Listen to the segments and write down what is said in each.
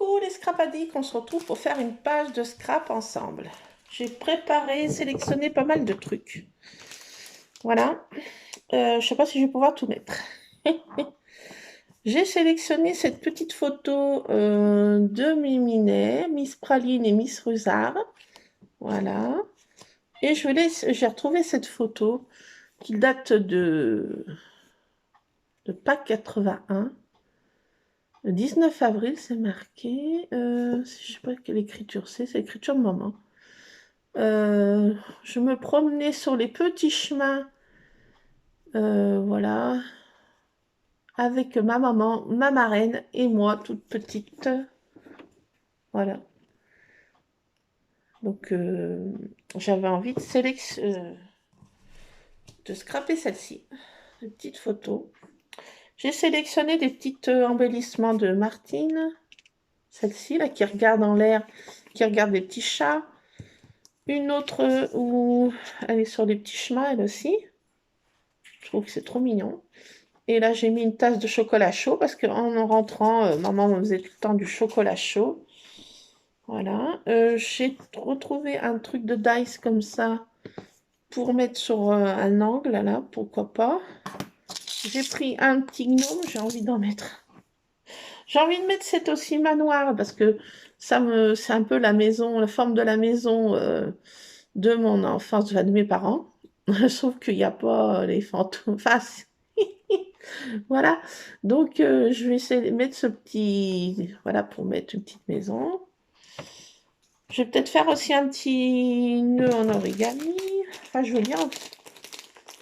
Coucou les scrapadiques, on se retrouve pour faire une page de scrap ensemble. J'ai préparé, sélectionné pas mal de trucs. Voilà, je sais pas si je vais pouvoir tout mettre. J'ai sélectionné cette petite photo de Miminet, Miss Praline et Miss Rusard. Voilà. Et j'ai retrouvé cette photo qui date de Pâques 81. Le 19 avril, c'est marqué. Je ne sais pas quelle écriture c'est l'écriture de maman. Je me promenais sur les petits chemins, voilà, avec ma maman, ma marraine et moi, toute petite. Voilà. Donc, j'avais envie de scraper celle-ci, une petite photo. J'ai sélectionné des petits embellissements de Martine. Celle-ci, là, qui regarde en l'air, qui regarde les petits chats. Une autre où elle est sur les petits chemins, elle aussi. Je trouve que c'est trop mignon. Et là, j'ai mis une tasse de chocolat chaud parce qu'en rentrant, maman me faisait tout le temps du chocolat chaud. Voilà. J'ai retrouvé un truc de dice comme ça pour mettre sur un angle, là, pourquoi pas. J'ai pris un petit gnome, j'ai envie d'en mettre. J'ai envie de mettre cet aussi manoir parce que c'est un peu la maison, la forme de la maison de mon enfance, enfin, de mes parents. Sauf qu'il n'y a pas les fantômes. Enfin, voilà. Donc, je vais essayer de mettre ce petit... Voilà, pour mettre une petite maison. Je vais peut-être faire aussi un petit nœud en origami. Enfin, je veux bien.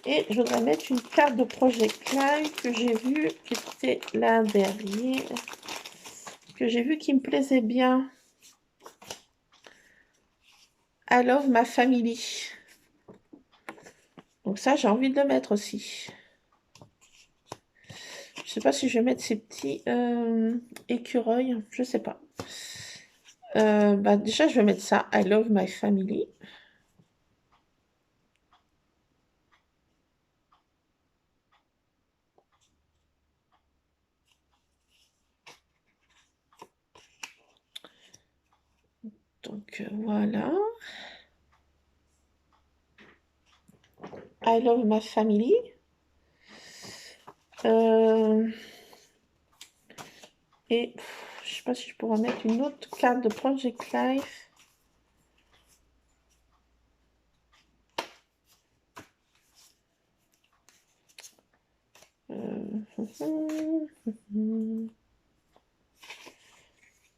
Et je voudrais mettre une carte de Project Live que j'ai vue, qui était là derrière, que j'ai vu qui me plaisait bien. I love my family. Donc ça, j'ai envie de le mettre aussi. Je sais pas si je vais mettre ces petits écureuils, je sais pas. Bah déjà, je vais mettre ça, I love my family. Donc voilà. I love my family. Et je sais pas si je pourrais mettre une autre carte de Project Life.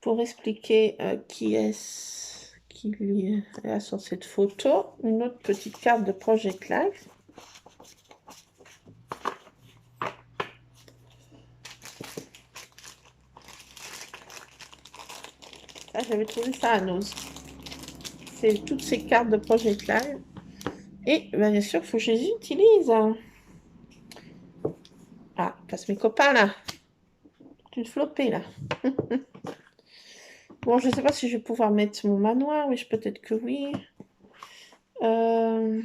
Pour expliquer qui est-ce qu'il y a sur cette photo, une autre petite carte de Project Life. Ça, j'avais trouvé ça à Nose. C'est toutes ces cartes de Project Live. Et ben, bien sûr, il faut que je les utilise. Ah, passe mes copains là. Toute flopée là. Bon, je ne sais pas si je vais pouvoir mettre mon manoir. Oui, peut-être que oui. Je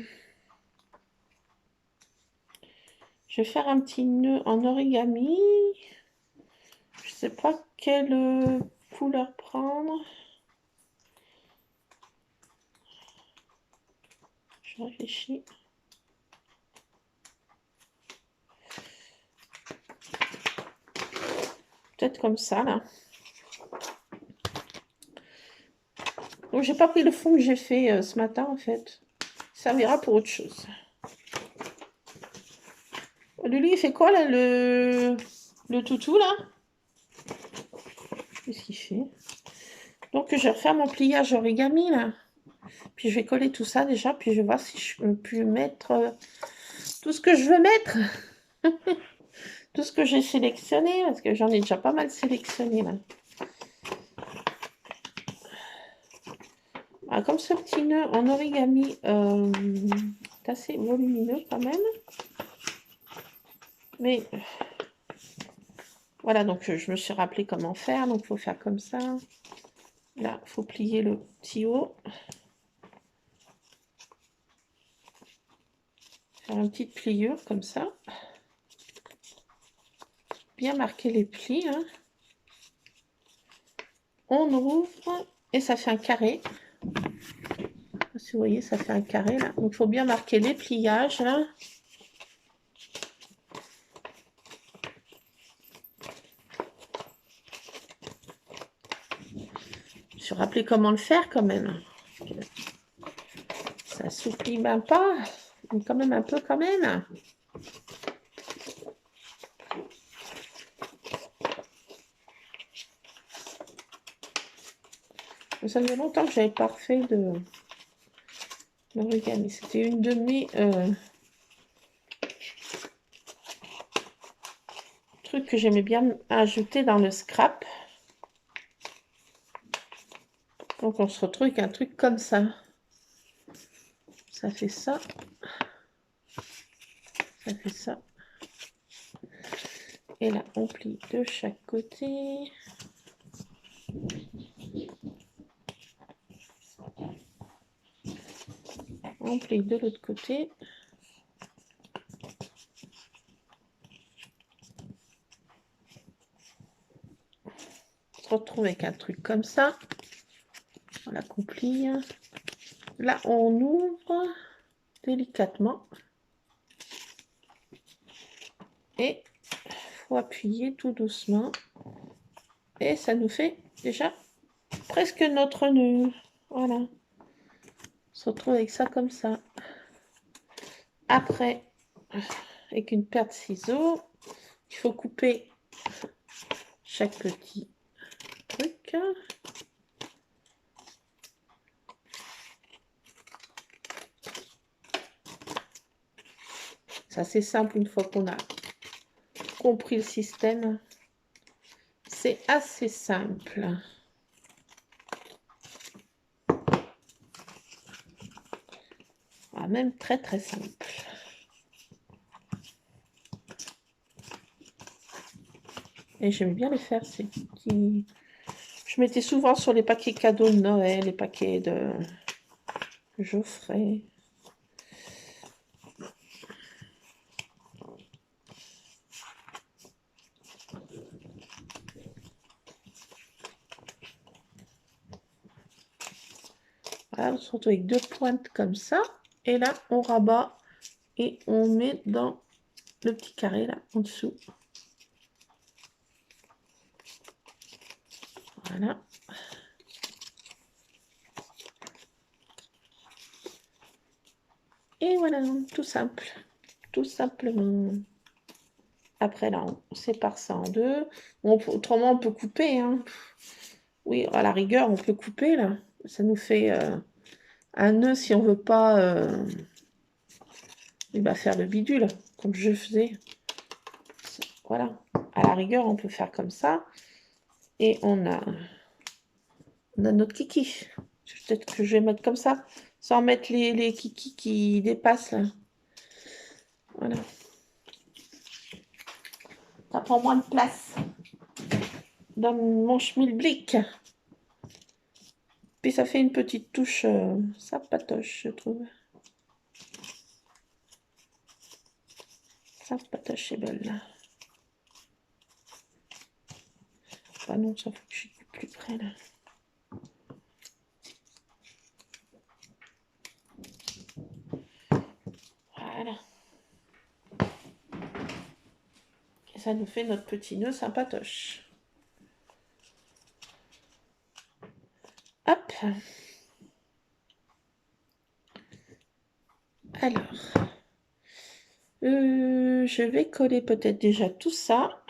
vais faire un petit nœud en origami. Je ne sais pas quelle couleur prendre. Je réfléchis. Peut-être comme ça là. Donc j'ai pas pris le fond que j'ai fait ce matin en fait. Ça servira pour autre chose. Lulu, il fait quoi là, le toutou là? Qu'est-ce qu'il fait? Donc je vais refaire mon pliage origami là. Puis je vais coller tout ça déjà, puis je vais voir si je peux mettre tout ce que je veux mettre. Tout ce que j'ai sélectionné, parce que j'en ai déjà pas mal sélectionné là. Ah, comme ce petit nœud en origami est assez volumineux quand même. Mais voilà, donc je me suis rappelé comment faire. Donc il faut faire comme ça. Là, il faut plier le petit haut. Faire une petite pliure comme ça. Bien marquer les plis. Hein. on ouvre et ça fait un carré. Si vous voyez, ça fait un carré là. Donc il faut bien marquer les pliages là. Je me suis rappelé comment le faire quand même. Ça s'oublie même pas, mais quand même un peu quand même. Ça faisait longtemps que j'avais pas refait de l'origami. C'était une de mes trucs que j'aimais bien ajouter dans le scrap. Donc on se retrouve avec un truc comme ça. Ça fait ça. Ça fait ça. Et là, on plie de chaque côté. On plie de l'autre côté. On se retrouve avec un truc comme ça. Voilà qu'on plie. Là, on ouvre délicatement. Et il faut appuyer tout doucement. Et ça nous fait déjà presque notre nœud. Voilà. On se retrouve avec ça comme ça. Après, avec une paire de ciseaux, il faut couper chaque petit truc. C'est assez simple une fois qu'on a compris le système. C'est assez simple. Ah, même très très simple. Et j'aime bien les faire, ces petits... Je mettais souvent sur les paquets cadeaux de Noël, les paquets de Geoffrey. Voilà, on se retrouve avec deux pointes comme ça. Et là, on rabat et on met dans le petit carré là, en dessous. Voilà. Et voilà, tout simple. Tout simplement. Après, là, on sépare ça en deux. Autrement, on peut couper. Hein. Oui, à la rigueur, on peut couper, là. Ça nous fait un nœud si on veut pas faire le bidule, comme je faisais. Voilà. À la rigueur, on peut faire comme ça. Et on a notre kiki. Peut-être que je vais mettre comme ça, sans mettre les kikis qui dépassent, là. Voilà. Ça prend moins de place dans mon schmilblick. Puis ça fait une petite touche sympatoche, je trouve. Sympatoche et belle, là. Ah non, ça faut que je coupe plus près, là. Voilà. Et ça nous fait notre petit nœud sympatoche. Hop. Alors. Je vais coller peut-être déjà tout ça.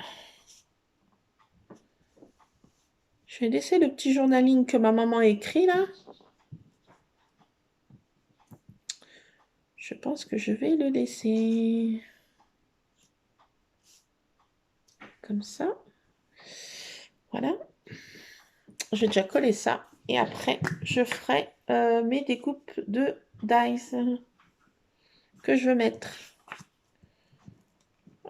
Je vais laisser le petit journaling que ma maman a écrit, là. Je pense que je vais le laisser comme ça. Voilà. Je vais déjà coller ça. Et après, je ferai mes découpes de dies que je veux mettre.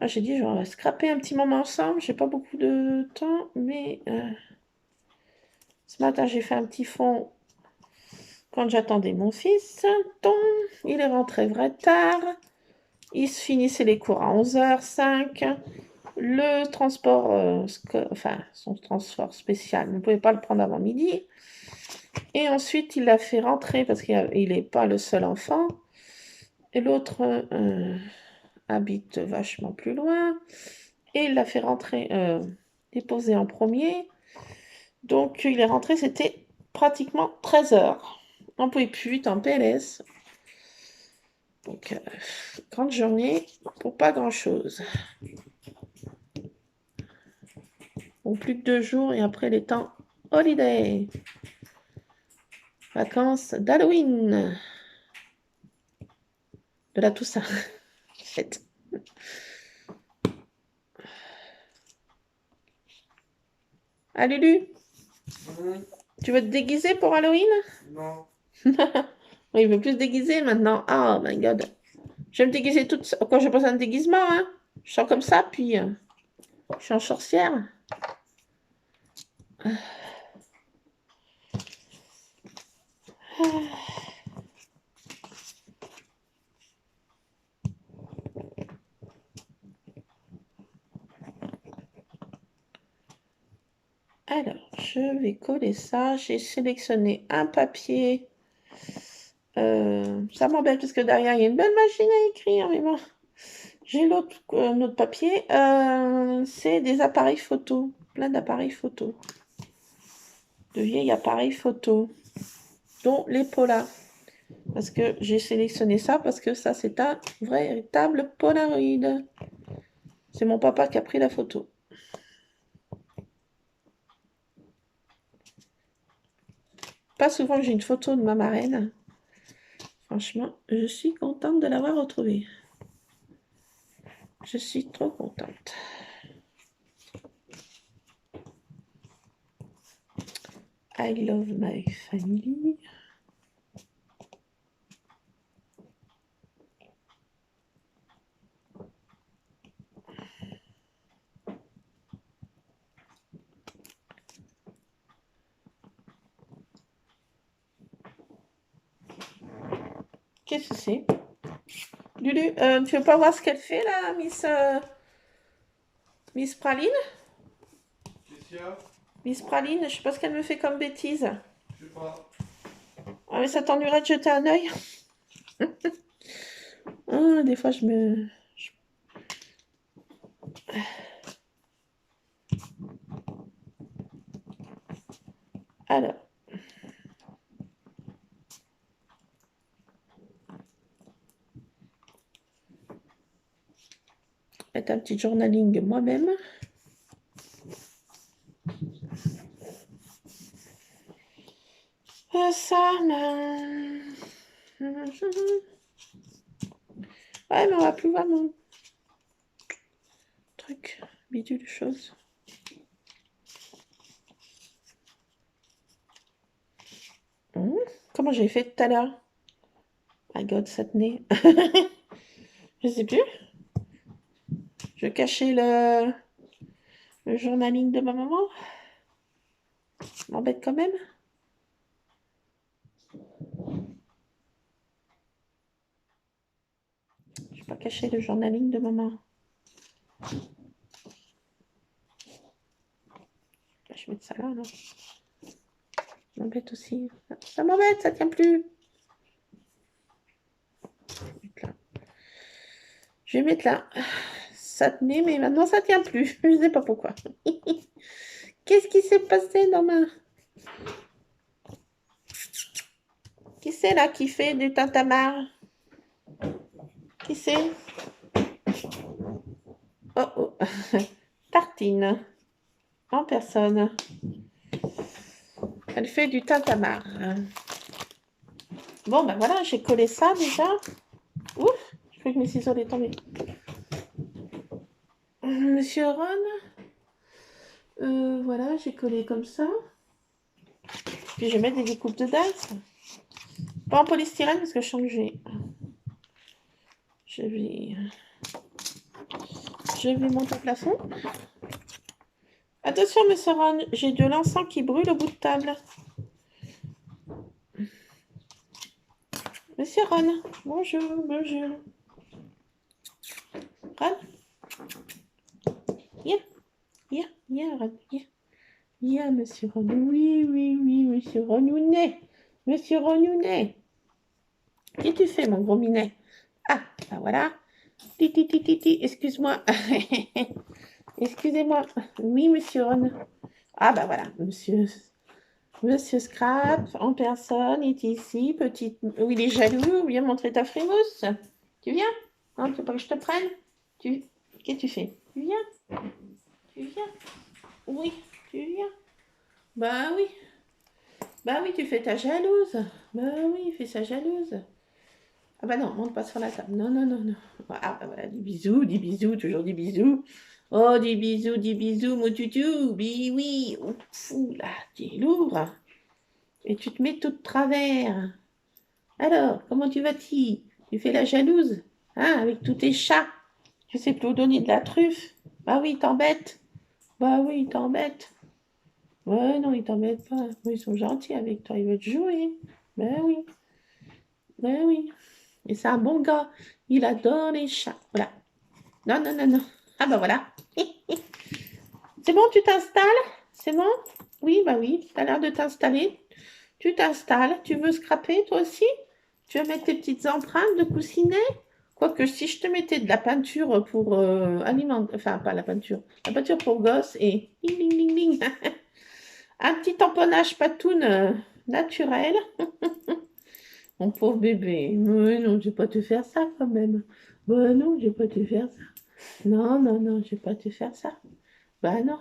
Ah, j'ai dit, on va scraper un petit moment ensemble. J'ai pas beaucoup de temps, mais ce matin, j'ai fait un petit fond quand j'attendais mon fils. Il est rentré vrai tard. Il se finissait les cours à 11h05. Le transport, enfin, son transport spécial, ne pouvait pas le prendre avant midi. Et ensuite, il l'a fait rentrer parce qu'il n'est pas le seul enfant. Et l'autre habite vachement plus loin. Et il l'a fait rentrer, déposer en premier. Donc, il est rentré, c'était pratiquement 13 heures. On ne pouvait plus, vite en PLS. Donc, grande journée pour pas grand-chose. Bon, plus que 2 jours et après les temps holiday. Vacances d'Halloween. De la Toussaint. Fête. Ah, Lulu, tu veux te déguiser pour Halloween? Non. Oui, il veut plus se déguiser maintenant. Oh my god. Je vais me déguiser toute seule. Quand je pense à un déguisement, hein. Je sors comme ça, puis je suis en sorcière. Alors, je vais coller ça. J'ai sélectionné un papier. Ça m'embête parce que derrière, il y a une belle machine à écrire, mais bon. J'ai l'autre papier. C'est des appareils photo. Plein d'appareils photo. De vieilles appareils photo. Dont les Polar. Parce que j'ai sélectionné ça parce que ça, c'est un véritable Polaroid. C'est mon papa qui a pris la photo. Pas souvent que j'ai une photo de ma marraine. Franchement, je suis contente de l'avoir retrouvée. Je suis trop contente. I love my family. Qu'est-ce que c'est? Lulu, tu veux pas voir ce qu'elle fait là, Miss Praline? Qu'est-ce qu'il y a? Miss Praline, je sais pas ce qu'elle me fait comme bêtise. Je sais pas. Ah, mais ça t'ennuierait de jeter un œil? Ah, des fois, Alors, mettre un petit journaling moi-même. Ça, ben... Ouais, mais on va plus voir mon truc, bidule chose. Comment j'ai fait tout à l'heure? My God, ça tenait. Je sais plus. Je cachais le journaling de ma maman. M'embête quand même. Je vais pas cacher le journaling de maman. Je vais mettre ça là, non? Ça m'embête aussi. Ça m'embête, ça tient plus. Je vais mettre là. Ça tenait, mais maintenant ça tient plus. Je sais pas pourquoi. Qu'est-ce qui s'est passé dans ma... Qui c'est là qui fait du tintamarre? Qui c'est? Oh oh. Tartine. En personne. Elle fait du tintamarre. Bon, ben voilà, j'ai collé ça déjà. Ouf, je crois que mes ciseaux allaient tomber. Monsieur Ron, voilà, j'ai collé comme ça. Puis je vais mettre des découpes de dates. Pas en polystyrène parce que je sens que je vais monter au plafond. Attention, monsieur Ron, j'ai de l'encens qui brûle au bout de table. Monsieur Ron, bonjour, bonjour. Ron, Viens, viens, monsieur Ron. Oui, monsieur Renounet. Monsieur Renounet. Qu'est-ce que tu fais, mon gros minet? Ah, ben voilà. Titi, excuse-moi. Excusez-moi. Oui, monsieur Ron. Ah, ben voilà, Monsieur Scrap, en personne, est ici. Petite... Oui, il est jaloux. Viens montrer ta frimousse. Tu viens? Non, tu veux pas que je te prenne? Qu'est-ce que tu fais? Tu viens? Tu viens? Oui, tu viens? Bah oui. Bah oui, tu fais ta jalouse. Bah oui, fais sa jalouse. Ah bah non, monte pas sur la table. Non. Ah bah voilà, des bisous, toujours des bisous. Oh, des bisous, mon toutou. Oui. Ouf, là, tu es lourd. Et tu te mets tout de travers. Alors, comment tu vas-tu? Tu fais la jalouse, hein, avec tous tes chats. Tu sais plus où donner de la truffe. Bah oui, il t'embête. Bah oui, il t'embête. Ouais, non, ils t'embêtent pas. Ils sont gentils avec toi, ils veulent te jouer. Ben oui, ben oui. Et c'est un bon gars. Il adore les chats. Voilà. Non. Ah bah voilà. C'est bon, tu t'installes? C'est bon? Oui, bah oui, tu as l'air de t'installer. Tu t'installes. Tu veux scraper toi aussi? Tu veux mettre tes petites empreintes de coussinet? Quoique si je te mettais de la peinture pour alimenter, enfin pas la peinture pour gosses et ding ding ding. Un petit tamponnage patoune naturel. Mon pauvre bébé. Mais non, je vais pas te faire ça quand même. Bah non, je vais pas te faire ça. Non, je vais pas te faire ça. Bah non.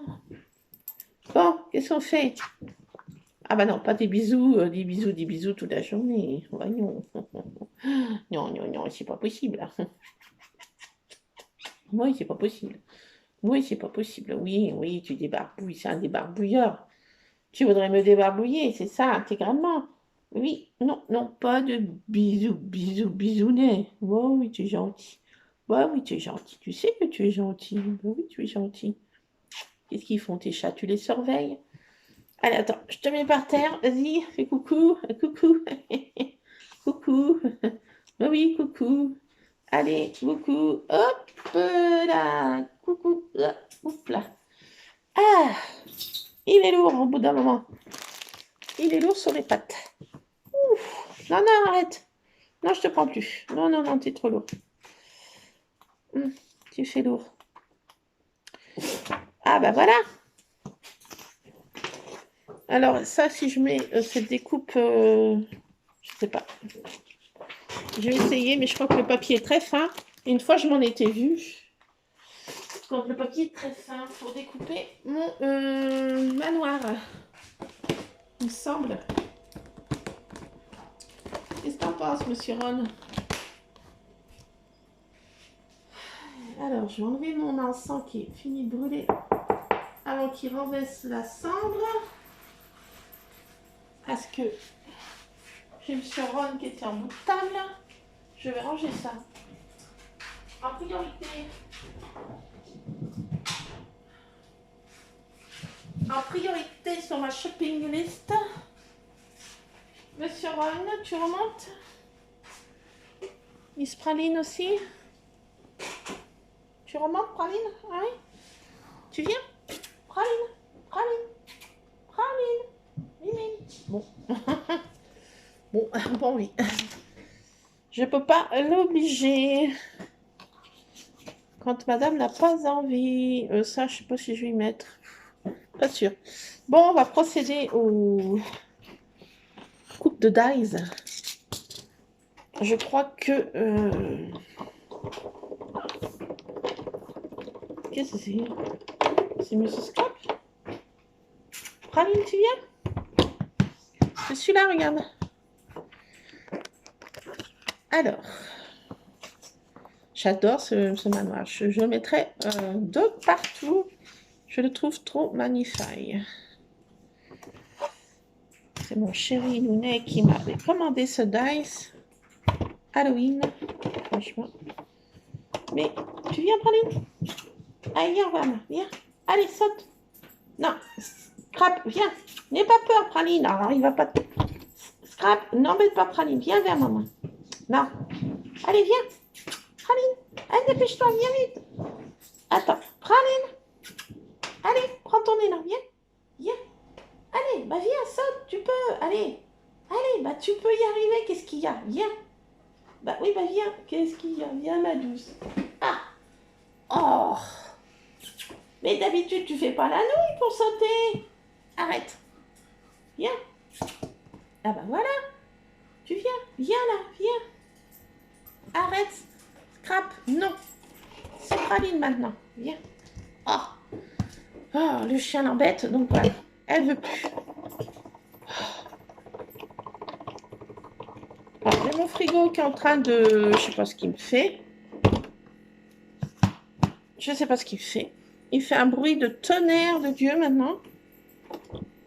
Bon, qu'est-ce qu'on fait? Ah bah non, pas des bisous toute la journée. Voyons. Non, c'est pas possible. Oui, c'est pas possible. Oui, tu débarbouilles, c'est un débarbouilleur. Tu voudrais me débarbouiller, c'est ça, intégralement. Oui, non, pas de bisounet. Oh oui, tu es gentil. Bah oui, tu es gentil. Tu sais que tu es gentil. Bah oui, tu es gentil. Qu'est-ce qu'ils font tes chats? Tu les surveilles? Allez, attends, je te mets par terre. Vas-y, fais coucou. Coucou. Bah oui, coucou. Allez, coucou. Hop là. Coucou. Hop là. Ah, il est lourd au bout d'un moment. Il est lourd sur les pattes. Ouf. Non, arrête. Non, je te prends plus. Non, t'es trop lourd. Tu fais lourd. Ah bah voilà. Alors ça, si je mets cette découpe, je sais pas. Je vais essayer, mais je crois que le papier est très fin. Une fois, je m'en étais vue. Donc le papier est très fin pour découper mon manoir. Il me semble. Qu'est-ce que t'en penses, monsieur Ron? Alors, je vais enlever mon encens qui est fini de brûler avant qu'il renverse la cendre. Parce que j'ai monsieur Ron qui était en bout de table. Je vais ranger ça. En priorité sur ma shopping list. Monsieur Ron, tu remontes? Miss Praline aussi? Tu remontes, Praline? Ah oui? Tu viens? Praline. Bon. Bon, oui. Je peux pas l'obliger. Quand madame n'a pas envie. Ça, je sais pas si je vais y mettre. Pas sûr. Bon, on va procéder aux coupes de dies. Je crois que... Qu'est-ce que c'est? C'est Monsieur Scrap? Praline, tu viens? C'est celui-là, regarde. Alors, j'adore ce manoir. Je le mettrai de partout. Je le trouve trop magnifique. C'est mon chéri Nounet qui m'avait commandé ce dice Halloween. Franchement. Mais tu viens, Praline? Allez, viens, viens. Allez, saute. Non, Scrap, viens. N'aie pas peur, Praline. Alors, il va pas... Scrap, n'embête pas, Praline. Viens vers maman. Non. Allez, viens. Praline. Allez, dépêche-toi, viens vite. Attends. Praline. Allez, prends ton élan, viens. Viens. Allez, bah viens, saute, tu peux. Allez. Allez, bah tu peux y arriver. Qu'est-ce qu'il y a? Viens. Bah oui, bah viens. Qu'est-ce qu'il y a? Viens, ma douce. Ah. Oh. Mais d'habitude, tu fais pas la nouille pour sauter. Arrête. Viens. Ah bah voilà. Tu viens. Viens là, viens. Arrête. Scrap. Non. C'est Praline maintenant. Viens. Oh. Oh, le chien l'embête, donc voilà. Elle veut plus. Alors, j'ai mon frigo qui est en train de... Je sais pas ce qu'il me fait. Je sais pas ce qu'il fait. Il fait un bruit de tonnerre de Dieu maintenant.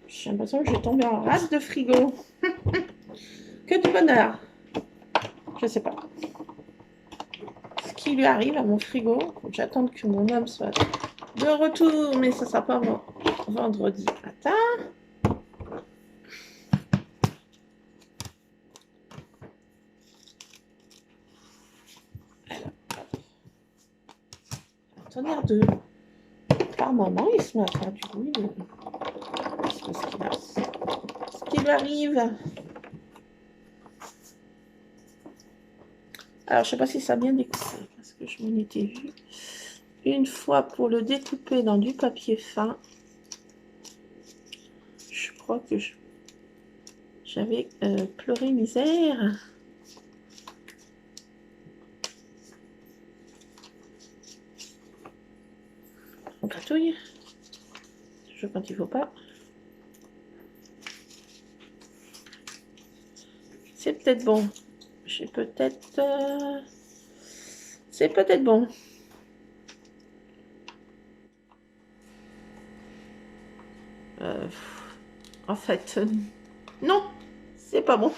J'ai l'impression que je vais tomber en rase de frigo. Que du bonheur. Je sais pas. Ce qui lui arrive à mon frigo. J'attends que mon homme soit de retour, mais ça sera pas avant vendredi matin. Alors, un tonnerre de... Par moment, il se met à faire du bruit. Ce qui lui arrive. Alors, je sais pas si ça a bien découpé, parce que je m'en étais vu une fois pour le découper dans du papier fin. Je crois que j'avais pleuré misère. On gratouille. Toujours quand il faut pas. C'est peut-être bon. J'ai peut-être... C'est peut-être bon. En fait, non, c'est pas bon.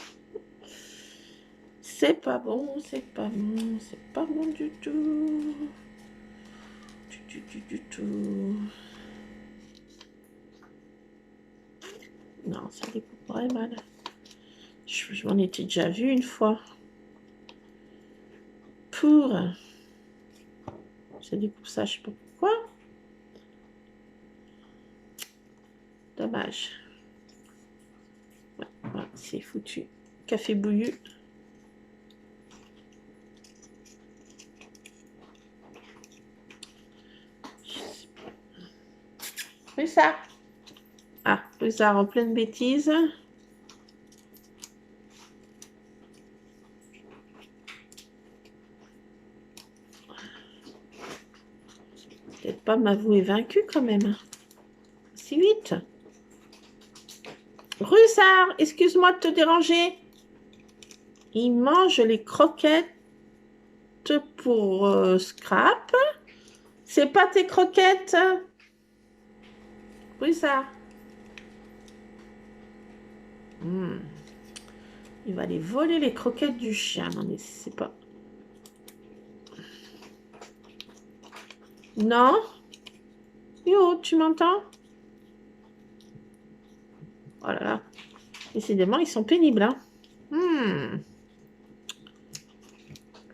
C'est pas bon, c'est pas bon, c'est pas bon du tout. Du tout. Non, ça découpe vraiment mal. Je m'en étais déjà vu une fois. Pour... Ça découpe ça, je sais pas pourquoi. Dommage. Ouais, ouais, c'est foutu. Café bouillu. Russard. Ah, Russard en pleine bêtise. Peut-être pas m'avouer vaincu quand même. Si vite. Russard, excuse-moi de te déranger. Il mange les croquettes pour Scrap. C'est pas tes croquettes. Russard. Il va aller voler les croquettes du chien. Non mais c'est pas... Non. Yo, tu m'entends? Oh là là. Décidément, ils sont pénibles. Hein.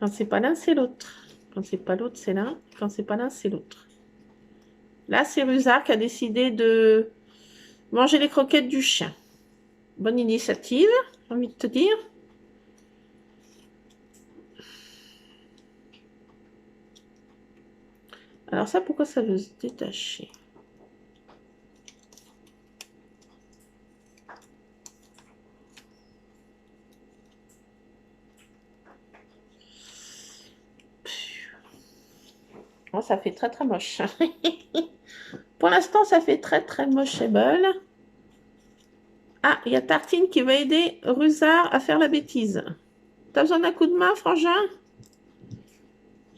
Quand c'est pas l'un, c'est l'autre. Quand c'est pas l'autre, c'est l'un. Quand c'est pas l'un, c'est l'autre. Là, c'est Russard qui a décidé de manger les croquettes du chien. Bonne initiative, j'ai envie de te dire. Alors ça, pourquoi ça veut se détacher? Oh, ça fait très très moche. Pour l'instant, ça fait très très mocheable. Ah, il y a Tartine qui va aider Russard à faire la bêtise. T'as besoin d'un coup de main, Frangin?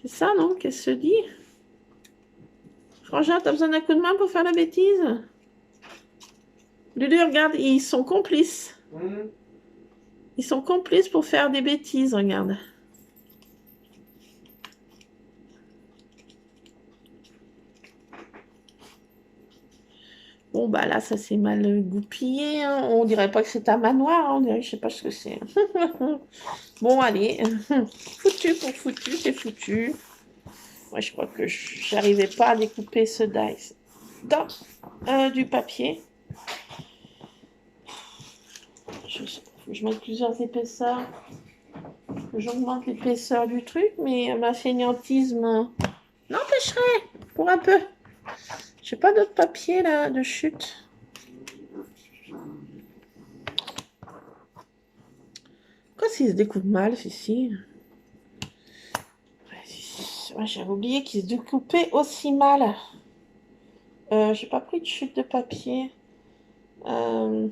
C'est ça, non? Qu'elle se dit? Frangin, t'as besoin d'un coup de main pour faire la bêtise? Lulu, regarde, ils sont complices. Ils sont complices pour faire des bêtises, regarde. Bon, bah là, ça s'est mal goupillé. Hein. On dirait pas que c'est un manoir. Hein. On dirait, je sais pas ce que c'est. Bon, allez. Foutu pour foutu, c'est foutu. Moi, je crois que j'arrivais pas à découper ce dice. dans du papier. Je mets plusieurs épaisseurs. J'augmente l'épaisseur du truc, mais ma fainéantise n'empêcherait pour un peu. J'ai pas d'autre papier là de chute. Pourquoi s'il se découpe mal, ceci? Ouais, j'avais oublié qu'il se découpait aussi mal. J'ai pas pris de chute de papier. Oh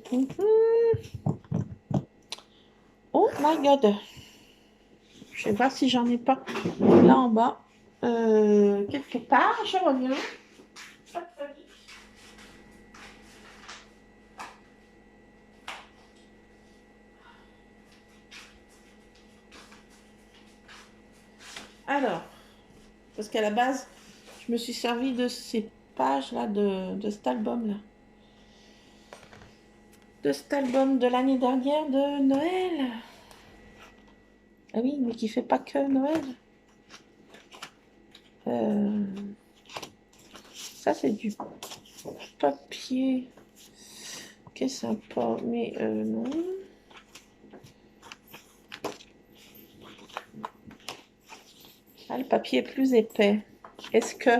my god. Je vais voir si j'en ai pas là en bas. Quelque part, je reviens. Alors, parce qu'à la base, je me suis servi de ces pages-là, de cet album-là. De cet album de l'année dernière de Noël. Ah oui, mais qui fait pas que Noël. Ça, c'est du papier. Qui sympa, mais non. Ah, le papier est plus épais. Est-ce que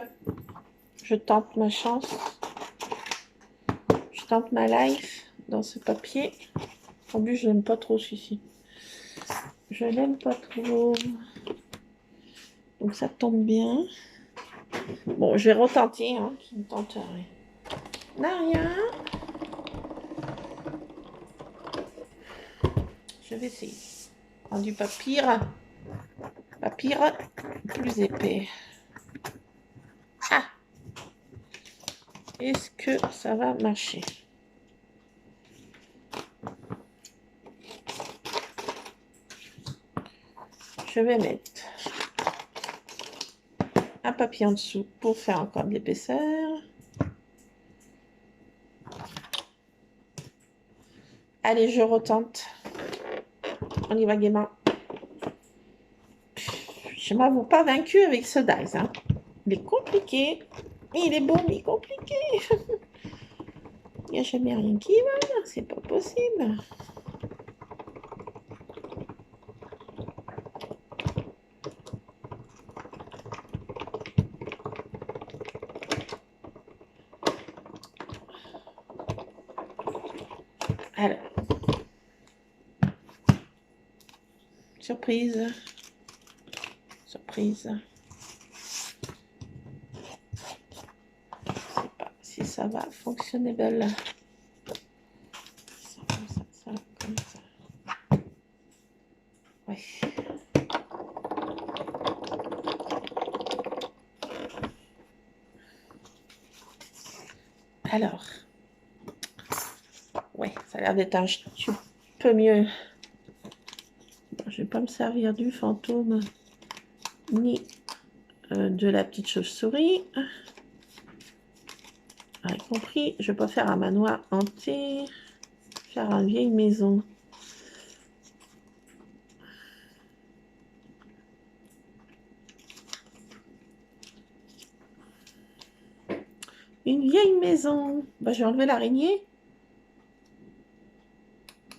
je tente ma chance? Je tente ma life dans ce papier. En plus, je n'aime pas trop celui-ci. Je l'aime pas trop. Donc ça tombe bien. Bon, je vais retenter, hein, qui ne tente rien. Non, rien. Je vais essayer. En du papier plus épais. Ah! Est-ce que ça va marcher? Je vais mettre un papier en dessous pour faire encore de l'épaisseur. Allez, je retente. On y va gaiement. Je ne m'avoue pas vaincue avec ce dice. Hein. Il est compliqué. Il est beau, mais compliqué. Il n'y a jamais rien qui va. C'est pas possible. Alors. Surprise. Surprise. Je ne sais pas si ça va fonctionner belle. Ça, comme ça, comme ça. Oui. Alors. Ouais, ça a l'air d'être un petit peu mieux. Je ne vais pas me servir du fantôme ni de la petite chauve-souris. Vous avez compris, je ne vais pas faire un manoir hanté, faire une vieille maison. Une vieille maison. Bah, je vais enlever l'araignée.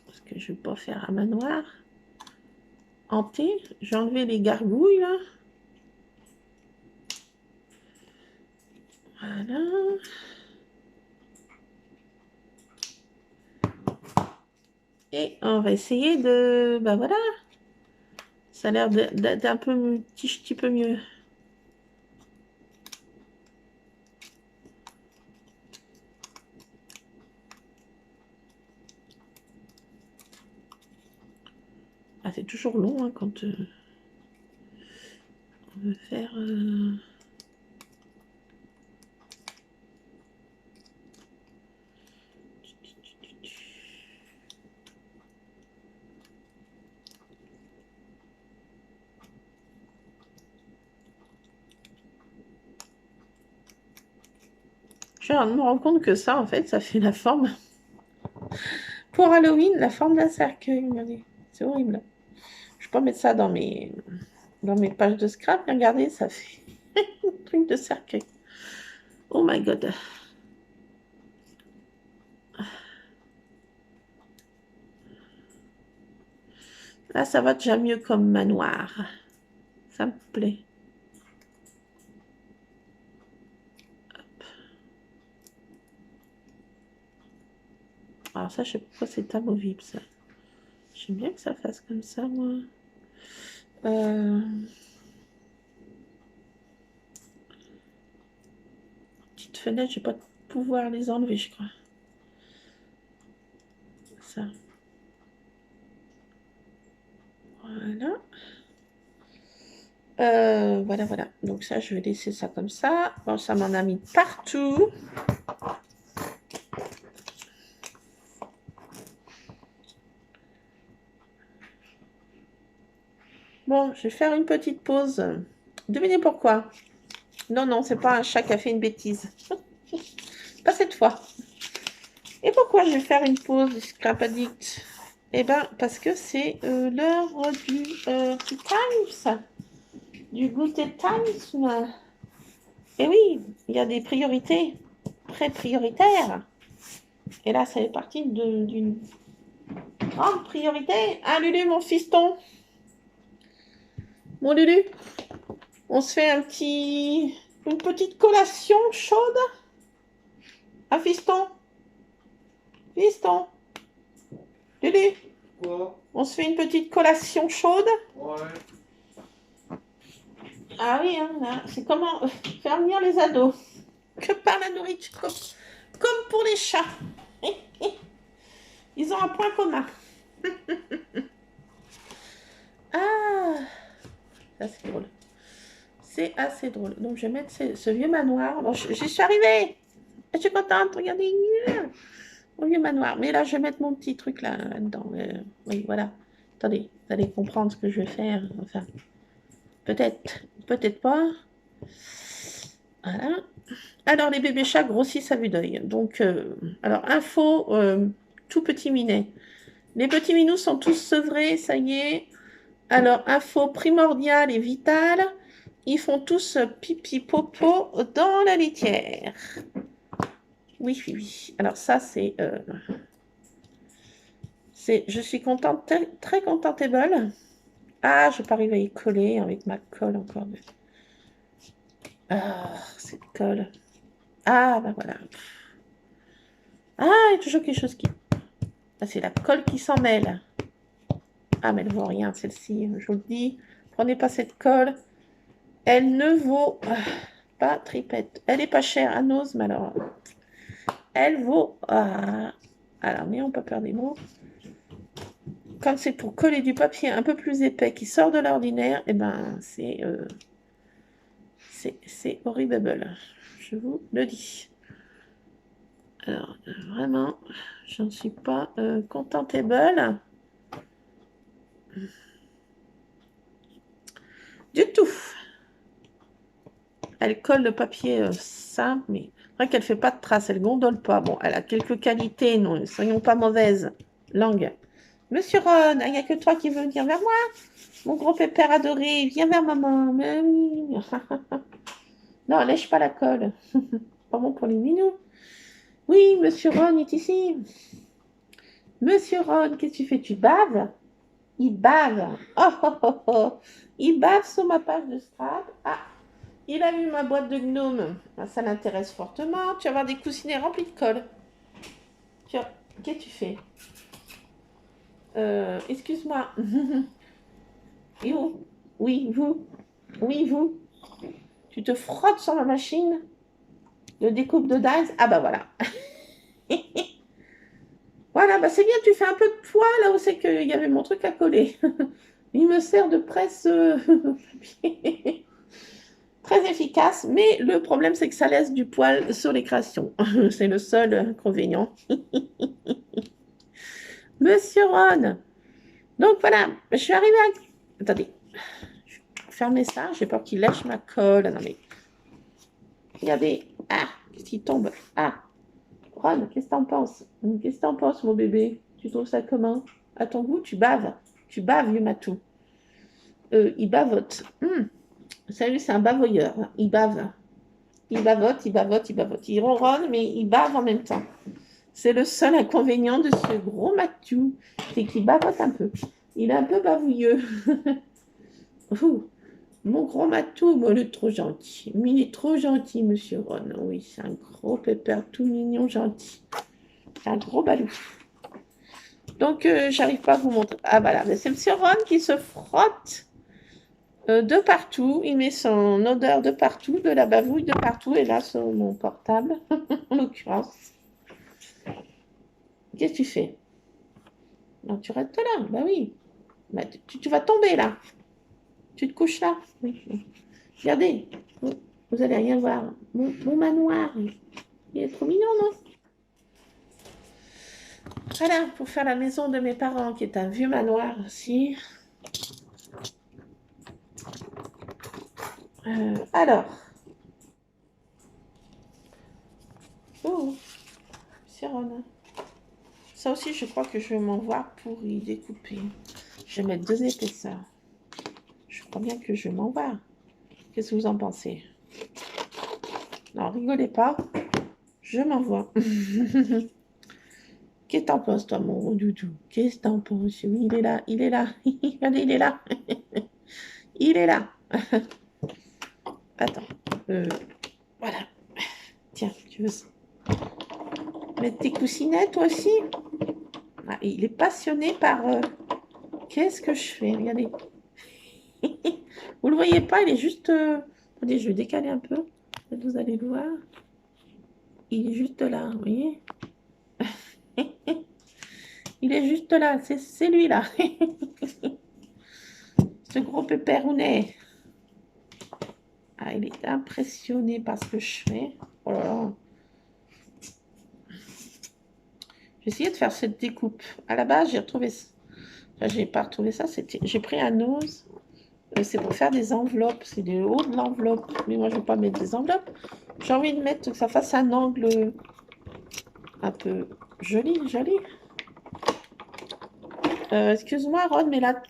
Parce que je ne vais pas faire un manoir hanté. J'ai enlevé les gargouilles, là. Voilà. Et on va essayer de... Ben voilà. Ça a l'air d'être un petit peu mieux. Ah, c'est toujours long hein, quand on veut faire... Je me rends compte que ça, en fait, ça fait la forme... Pour Halloween, la forme d'un cercueil. Regardez, c'est horrible. Je peux pas mettre ça dans mes pages de scrap. Regardez, ça fait un truc de cercueil. Oh my god. Là, ça va déjà mieux comme manoir. Ça me plaît. Hop. Alors ça, je sais pas pourquoi c'est amovible, ça. J'aime bien que ça fasse comme ça, moi. Petite fenêtre, je vais pas pouvoir les enlever, je crois. Ça. Voilà. Voilà. Donc ça, je vais laisser ça comme ça. Bon, ça m'en a mis partout. Bon, je vais faire une petite pause. Devinez pourquoi? Non, c'est pas un chat qui a fait une bêtise. Pas cette fois. Et pourquoi je vais faire une pause du Scrap Addict? Eh bien, parce que c'est l'heure du Times. Du Goûter Times. Et oui, il y a des priorités très prioritaires. Et là, ça fait partie d'une grande priorité. Ah, Lulu, mon fiston. Mon Lulu, on se fait une petite collation chaude. Ah, fiston. Fiston. Lulu. Quoi? On se fait une petite collation chaude. Ouais. Ah oui, hein, là, c'est comment faire venir les ados. Que par la nourriture. Comme pour les chats. Ils ont un point commun. Ah, ça c'est drôle. C'est assez drôle. Donc je vais mettre ce vieux manoir. Bon, j'y suis arrivée. Je suis contente. Regardez. Mon vieux manoir. Mais là, je vais mettre mon petit truc là-dedans. Oui, voilà. Attendez, vous allez comprendre ce que je vais faire. Enfin, peut-être pas. Voilà. Alors, les bébés chats grossissent à vue d'œil. Donc, alors, info, tout petit minet. Les petits minous sont tous sevrés, ça y est. Alors, info primordiale et vitale, ils font tous pipi popo dans la litière. Oui. Alors ça, je suis contente, très contentable. Ah, je vais pas arriver à y coller avec ma colle encore. Ah, cette colle. Ah, ben voilà. Ah, il y a toujours quelque chose qui... Ah, c'est la colle qui s'en mêle. Ah, mais elle ne vaut rien, celle-ci, je vous le dis. Prenez pas cette colle. Elle ne vaut pas tripette. Elle est pas chère à Nose, mais alors... Elle vaut... alors, n'ayons pas peur des mots. Quand c'est pour coller du papier un peu plus épais qui sort de l'ordinaire, eh ben, c'est horrible. Je vous le dis. Alors, vraiment, j'en suis pas contentable. Du tout. Elle colle le papier simple, mais c'est vrai qu'elle fait pas de traces, elle gondole pas. Bon, elle a quelques qualités, non, soyons pas mauvaises. Langue. Monsieur Ron, il n'y a que toi qui veux venir vers moi. Mon gros pépère adoré, viens vers maman. Mais oui. Non, lèche pas la colle. Pas bon pour les minous. Oui, monsieur Ron est ici. Monsieur Ron, qu'est-ce que tu fais? Tu baves? Il bave. Oh. Il bave sur ma page de Scrap. Ah, il a vu ma boîte de gnome. Ça l'intéresse fortement. Tu vas avoir des coussinets remplis de colle. Qu'est-ce que tu fais? Excuse-moi. Et vous? Oui, vous? Oui, vous? Tu te frottes sur ma machine de découpe de dice? Ah bah voilà. Voilà, bah c'est bien, tu fais un peu de poids là où c'est qu'il y avait mon truc à coller. Il me sert de presse papier. Très efficace, mais le problème c'est que ça laisse du poil sur les créations. C'est le seul inconvénient. Monsieur Ron. Donc voilà, je suis arrivée à... Attendez, je vais fermer ça, j'ai peur qu'il lèche ma colle. Non mais, regardez. Ah, qu'est-ce qui tombe? Ah, Ron, qu'est-ce que t'en penses? Qu'est-ce que t'en penses, mon bébé? Tu trouves ça comment? À ton goût, tu baves. Tu baves, vieux matou. Il bavote. Salut, c'est un bavoyeur. Il bave. Il bavote. Il ronronne, mais il bave en même temps. C'est le seul inconvénient de ce gros matou, c'est qu'il bavote un peu. Il est un peu bavouilleux. Ouh, mon gros matou, moi, il est trop gentil. Mais il est trop gentil, monsieur Ron. Oui, c'est un gros pépère tout mignon, gentil. C'est un gros balou. Donc, j'arrive pas à vous montrer. Ah, voilà, c'est monsieur Ron qui se frotte de partout. Il met son odeur de partout, de la bavouille de partout. Et là, sur mon portable, en l'occurrence. Qu'est-ce que tu fais? Non, tu restes là. Bah oui. Bah, tu vas tomber là. Tu te couches là. Oui. Regardez. Vous allez rien voir. Mon manoir. Il est trop mignon, non? Voilà, pour faire la maison de mes parents, qui est un vieux manoir aussi. Alors. Oh, c'est Ron. Ça aussi, je crois que je vais m'en voir pour y découper. Je vais mettre 2 épaisseurs. Je crois bien que je vais m'en voir. Qu'est-ce que vous en pensez? Non, rigolez pas. Je m'en vois. Qu'est-ce que t'en penses, toi, mon doudou? Qu'est-ce que t'en penses? Oui, il est là, il est là. Regardez, il est là. Il est là. Attends. Voilà. Tiens, tu veux mettre tes coussinettes, toi aussi? Ah, il est passionné par... Qu'est-ce que je fais? Regardez. Vous le voyez pas, il est juste... Attendez, je vais décaler un peu. Vous allez le voir. Il est juste là, vous voyez? Il est juste là, c'est lui là. Ce gros pépérounet. Ah, il est impressionné par ce que je fais. Oh là là. J'ai essayé de faire cette découpe. À la base, j'ai retrouvé ça. Enfin, j'ai pas retrouvé ça. J'ai pris un ose. C'est pour faire des enveloppes. C'est le haut de l'enveloppe. Mais moi, je ne veux pas mettre des enveloppes. J'ai envie de mettre que ça fasse un angle un peu joli, joli. Excuse-moi, Ron, mais là...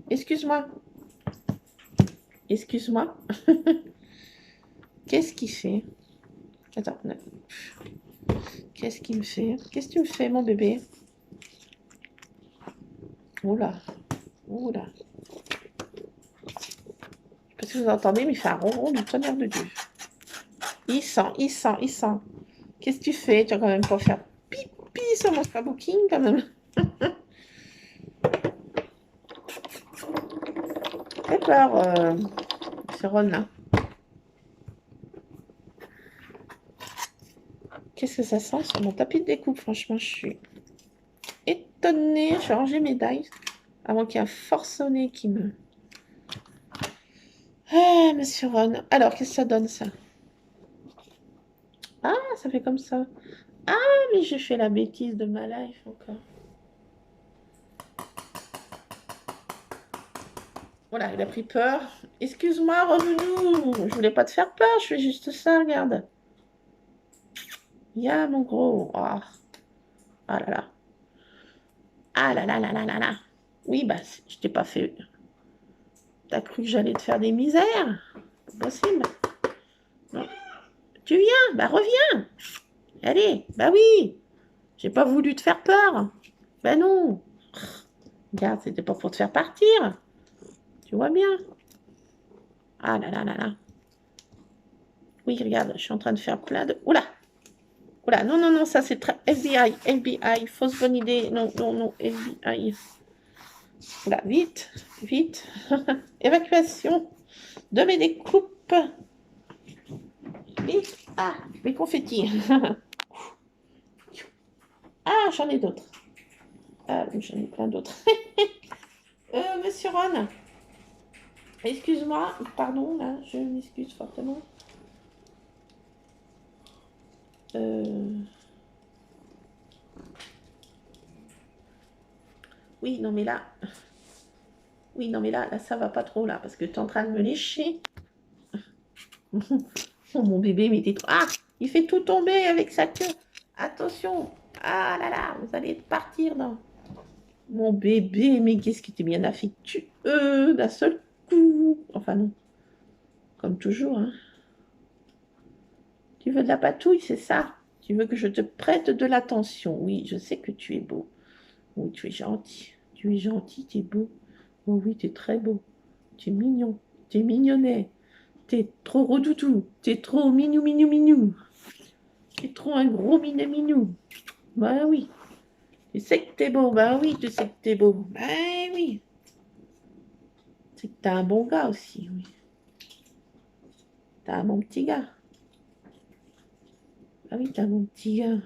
excuse-moi. Excuse-moi. Qu'est-ce qu'il fait? Attends. Qu'est-ce qu'il me fait? Qu'est-ce que tu me fais, mon bébé? Oula. Oula. Je sais pas si vous entendez, mais il fait un ronron du tonnerre de Dieu. Il sent, il sent, il sent. Qu'est-ce que tu fais? Tu vas quand même pas faire pipi sur mon scrapbooking, quand même. Fais peur, ce Ron, là. Qu'est-ce que ça sent sur mon tapis de découpe? Franchement, je suis étonnée. Je vais ranger mes dice avant qu'il y ait un forcené qui me... Ah, monsieur Ron. Alors, qu'est-ce que ça donne, ça? Ah, ça fait comme ça. Ah, mais j'ai fait la bêtise de ma life encore. Voilà, il a pris peur. Excuse-moi, Revenou. Je voulais pas te faire peur, je fais juste ça, regarde. Ya, mon gros. Oh. Ah là là. Ah là là là là là là. Oui, bah, je t'ai pas fait. T'as cru que j'allais te faire des misères? Pas possible. Non. Tu viens? Bah, reviens. Allez, bah oui. J'ai pas voulu te faire peur. Bah non. Regarde, c'était pas pour te faire partir. Tu vois bien. Ah là là là là. Oui, regarde, je suis en train de faire plein de... Oula! Oula, non, non, non, ça c'est très... FBI, FBI, fausse bonne idée. Non, non, non, FBI. Oula, vite, vite. Évacuation de mes découpes. Vite. Ah, mes confettis. Ah, j'en ai d'autres. Ah, j'en ai plein d'autres. Monsieur Ron, excuse-moi, pardon, là, je m'excuse fortement. Oui, non, mais là... Oui, non, mais là, ça va pas trop, là, parce que tu es en train de me lécher. Oh, mon bébé, mais t'es trop... Ah, il fait tout tomber avec sa queue. Attention. Ah là là, vous allez partir dans... Mon bébé, mais qu'est-ce qui était bien affectueux d'un seul coup. Enfin non, comme toujours, hein. Tu veux de la patouille, c'est ça? Tu veux que je te prête de l'attention? Oui, je sais que tu es beau. Oui, tu es gentil. Tu es gentil, tu es beau. Oh oui, tu es très beau. Tu es mignon. Tu es mignonnet. Tu es trop redoutou. Tu es trop minou, minou, minou. Tu es trop un gros minet minou. Bah oui. Tu sais que t'es beau. Bah oui, tu sais que t'es beau. Bah oui. C'est que t'as un bon gars aussi, oui. T'as un bon petit gars. Ah oui, t'as un bon petit gars.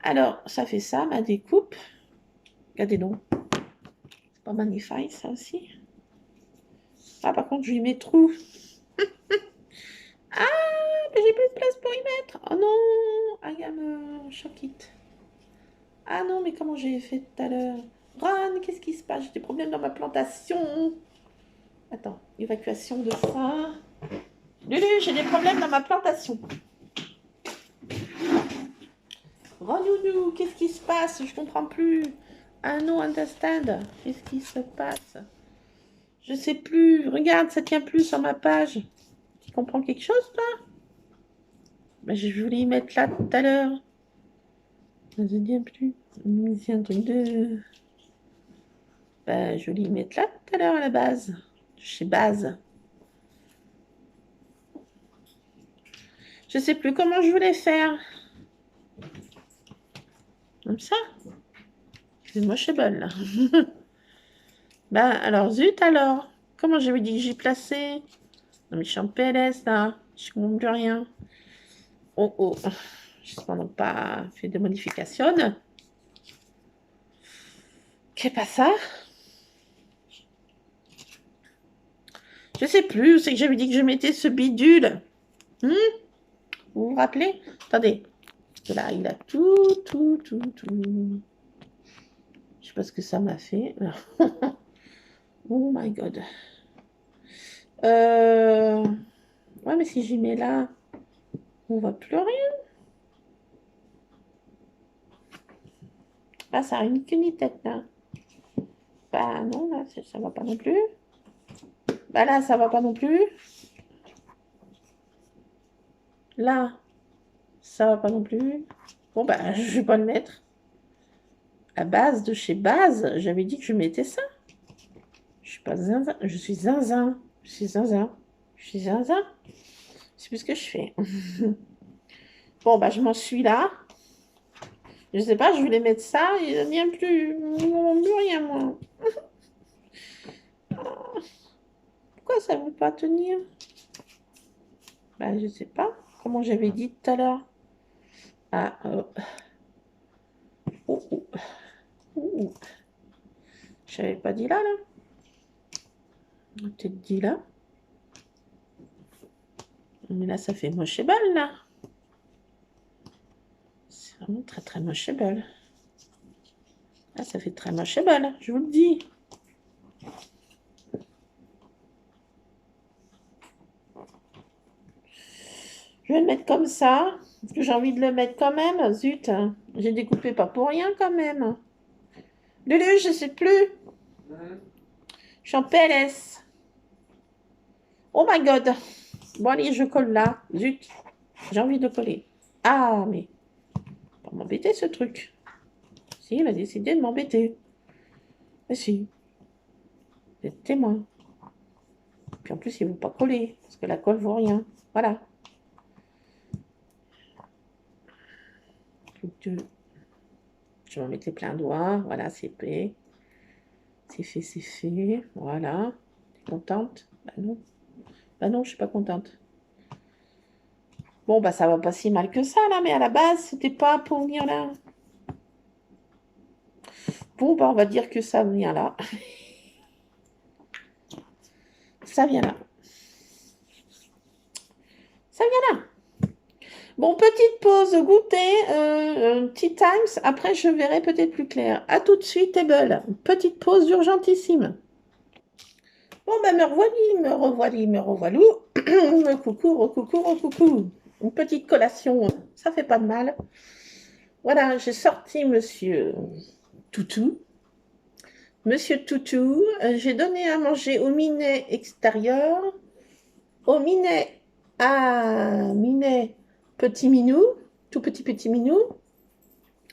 Alors, ça fait ça, ma découpe. Regardez donc. C'est pas magnifique, ça aussi. Ah, par contre, je lui mets trou. Ah, mais j'ai plus de place pour y mettre. Oh non, I am shocked. Ah non, mais comment j'ai fait tout à l'heure? Ron, qu'est-ce qui se passe? J'ai des problèmes dans ma plantation. Attends, évacuation de ça. Lulu, j'ai des problèmes dans ma plantation. Ron, qu'est-ce qui se passe? Je comprends plus. Ah non, understand. Qu'est-ce qui se passe? Je sais plus. Regarde, ça tient plus sur ma page. Tu comprends quelque chose, toi? Ben, je voulais y mettre là tout à l'heure. Ça ne tient plus. C'est un truc de... Ben, je voulais y mettre là tout à l'heure à la base. Chez Base. Je sais plus comment je voulais faire. Comme ça? C'est mocheable, là. Ben, alors, zut, alors. Comment j'avais dit que j'y plaçais? Non, mais je suis en PLS, là. Je comprends plus rien. Oh, oh. J'espère n'ont pas fait de modifications. Qu'est pas ça? Je sais plus où c'est que j'avais dit que je mettais ce bidule. Vous vous rappelez? Attendez. Là, il a tout. Je sais pas ce que ça m'a fait. Oh my god. Ouais, mais si j'y mets là, on voit plus rien. Ah, ça a une queue ni tête là. Bah non, là, ça va pas non plus. Bah là, ça va pas non plus. Là, ça va pas non plus. Bon, bah, je vais pas le mettre. À base de chez Base, j'avais dit que je mettais ça. Je suis pas zinzin. Je suis zinzin. Je suis zinzin. Je suis zinzin. C'est plus ce que je fais. Bon, bah, je m'en suis là. Je sais pas, je voulais mettre ça. Il n'y a plus. Plus rien, moi. Pourquoi ça ne veut pas tenir? Bah, je sais pas. Comment j'avais dit tout à l'heure. Ah, Je n'avais pas dit là, là. Peut-être dit là. Mais là, ça fait mocheable, là. C'est vraiment très, très mocheable. Là, ça fait très mocheable, je vous le dis. Je vais le mettre comme ça. Parce que j'ai envie de le mettre quand même. Zut, hein. J'ai découpé pas pour rien quand même. Lulu, je sais plus. Je suis en PLS. Oh my god. Bon, allez, je colle là. Zut. J'ai envie de coller. Ah, mais... Pas m'embêter, ce truc. Si, il a décidé de m'embêter. Mais si. Vous êtes témoin. Puis en plus, il ne veut pas coller. Parce que la colle vaut rien. Voilà. Je vais mettre les pleins doigts. Voilà, c'est fait. C'est fait, c'est fait. Voilà. T'es contente? Bah non. Bah non, je suis pas contente. Bon, bah ça va pas si mal que ça, là. Mais à la base, c'était pas pour venir là. Bon, bah on va dire que ça vient là. Ça vient là. Ça vient là. Bon, petite pause goûter, tea times. Après, je verrai peut-être plus clair. À tout de suite, Table. Petite pause urgentissime. Bon, ben me revoilou. Me coucou, recoucou. Une petite collation, ça fait pas de mal. Voilà, j'ai sorti Monsieur Toutou. Monsieur Toutou, j'ai donné à manger au minet extérieur, au minet à minet petit minou, tout petit minou.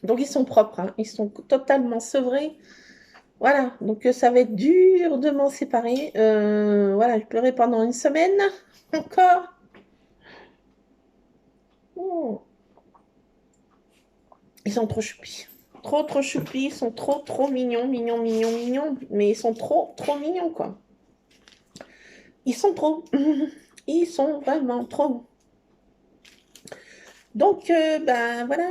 Donc, ils sont propres, hein. Ils sont totalement sevrés. Voilà, donc ça va être dur de m'en séparer. Voilà, je pleurais pendant une semaine encore. Oh, ils sont trop choupis. Trop choupis. Ils sont trop mignons. Mais ils sont trop mignons, quoi. Ils sont trop. Ils sont vraiment trop. Donc, ben voilà,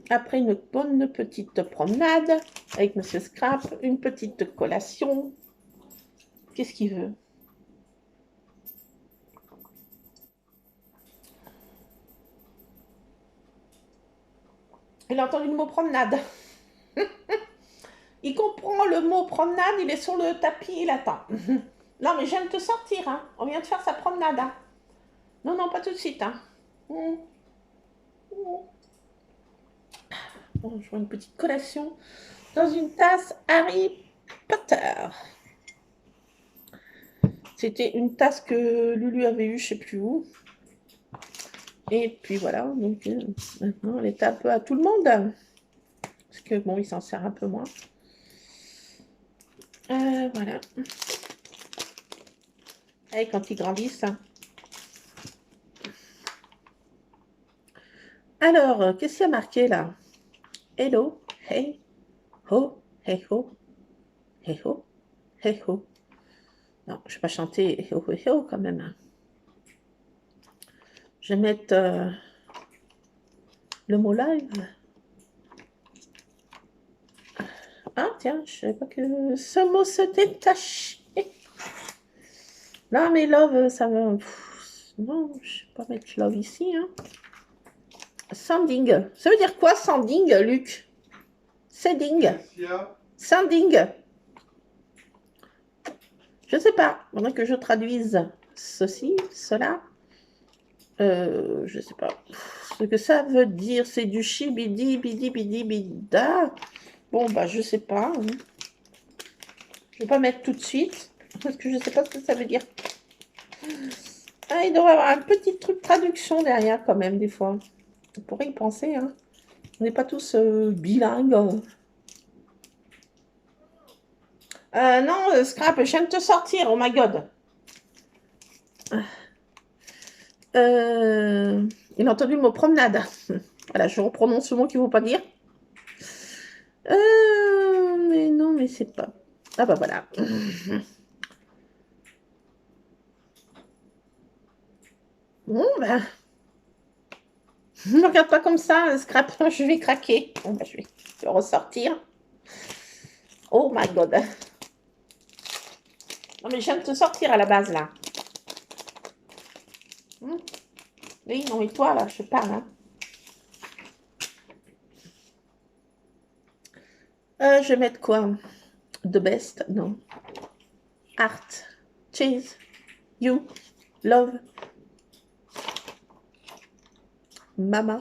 après une bonne petite promenade avec Monsieur Scrap, une petite collation. Qu'est-ce qu'il veut? Il a entendu le mot promenade. Il comprend le mot promenade, il est sur le tapis, il attend. Non, mais je viens de te sortir, hein. On vient de faire sa promenade, hein. Non, non, pas tout de suite, hein. Bon, je vois une petite collation dans une tasse Harry Potter. C'était une tasse que Lulu avait eue, je sais plus où. Et puis voilà, donc maintenant elle est un peu à tout le monde. Parce que bon, il s'en sert un peu moins. Voilà. Et quand ils grandissent. Alors, qu'est-ce qu'il y a marqué là? Hello, hey, ho, hey ho, hey ho, hey ho. Non, je ne vais pas chanter hey ho, hey ho quand même. Je vais mettre le mot live. Ah tiens, je ne savais pas que ce mot se détache. Non mais love, ça va... Non, je ne vais pas mettre love ici. Hein. Sanding. Ça veut dire quoi sanding, Luc? Sending. Sanding. Je sais pas. Il faudrait que je traduise ceci, cela. Je sais pas. Ce que ça veut dire, c'est du chibidi, bidi, bidi, bida. Bon, bah, je sais pas. Hein. Je vais pas mettre tout de suite. Parce que je sais pas ce que ça veut dire. Ah, il doit y avoir un petit truc de traduction derrière, quand même, des fois. On pourrait y penser, hein. On n'est pas tous bilingues. Non, Scrap, je viens de te sortir, oh my god. Il a entendu le mot promenade. Voilà, je reprononce le mot qu'il ne faut pas dire. Mais non, mais c'est pas... Ah bah voilà. Bon, ben... Ne me regarde pas comme ça, Scrap, je vais craquer. Bon, ben, je vais ressortir. Oh my god. Non, mais je viens de te sortir à la base, là. Oui, non, et toi, là, je parle, hein. Je vais mettre quoi? The best? Non. Art. Cheese. You. Love. Mama.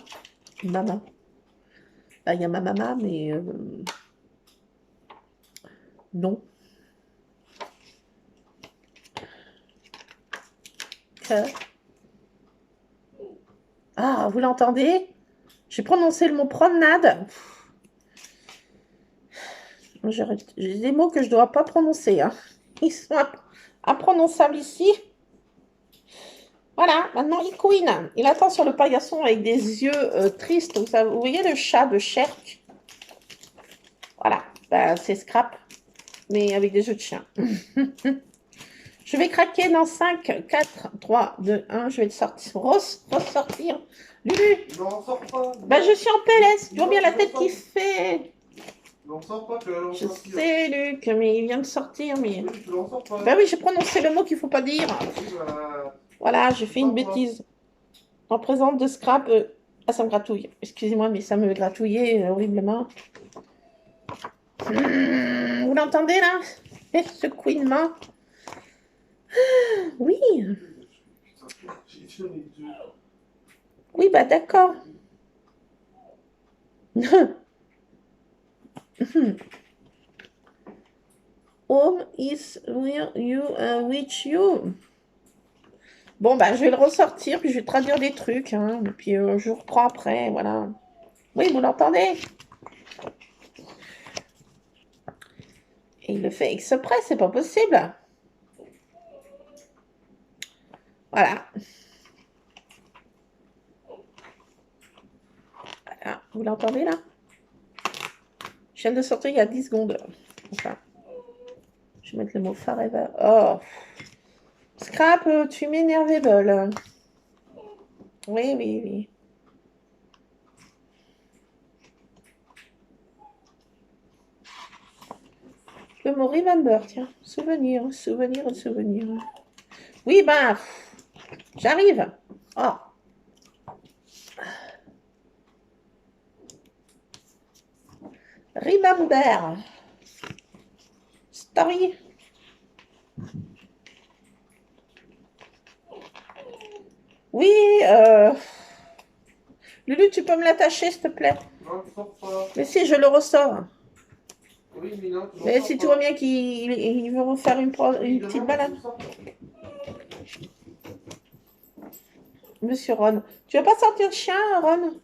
Mama. Bah, il y a ma maman, mais... non. Ah, vous l'entendez? J'ai prononcé le mot promenade. J'ai des mots que je ne dois pas prononcer. Hein. Ils sont imprononçables ici. Voilà, maintenant il couine. Il attend sur le paillasson avec des yeux tristes. Vous voyez le chat de Sherk? Voilà, bah, c'est Scrap, mais avec des yeux de chien. Je vais craquer dans 5, 4, 3, 2, 1. Je vais le sortir. Ressortir. Lulu. Non, sors pas. Bah, je suis en PLS. Tu vois bien la tête qui fait. Non, sors pas, tu vas Je sais, Luc, mais il vient de sortir. Mais... Oui, tu n'en sors pas. Bah oui, j'ai prononcé le mot qu'il ne faut pas dire. Voilà, j'ai fait une bêtise. En présence de Scrap. Ah, ça me gratouille. Excusez-moi, mais ça me gratouillait horriblement. Vous l'entendez là? Ce couinement. Oui. Oui, bah d'accord. Home is where you which you. Bon, bah je vais le ressortir, puis je vais traduire des trucs, hein, et puis je reprends après, voilà. Oui, vous l'entendez? Et il le fait exprès, c'est pas possible. Voilà. Voilà. Vous l'entendez là? Je viens de sortir il y a 10 secondes. Enfin, je vais mettre le mot forever. Oh. Scrap, tu m'énervable. Oui, oui, oui. Le mot remember, tiens. Souvenir, souvenir, souvenir. Oui, ben, j'arrive. Oh. Remember. Story. Oui, Lulu, tu peux me l'attacher, s'il te plaît? Non, tu sors pas. Mais si, je le ressors. Oui, mais non, tu Mais sors si tu pas. vois bien qu'il veut refaire une Oui, petite demain, balade. tu sors pas. Monsieur Ron. Tu veux pas sortir le chien, Ron?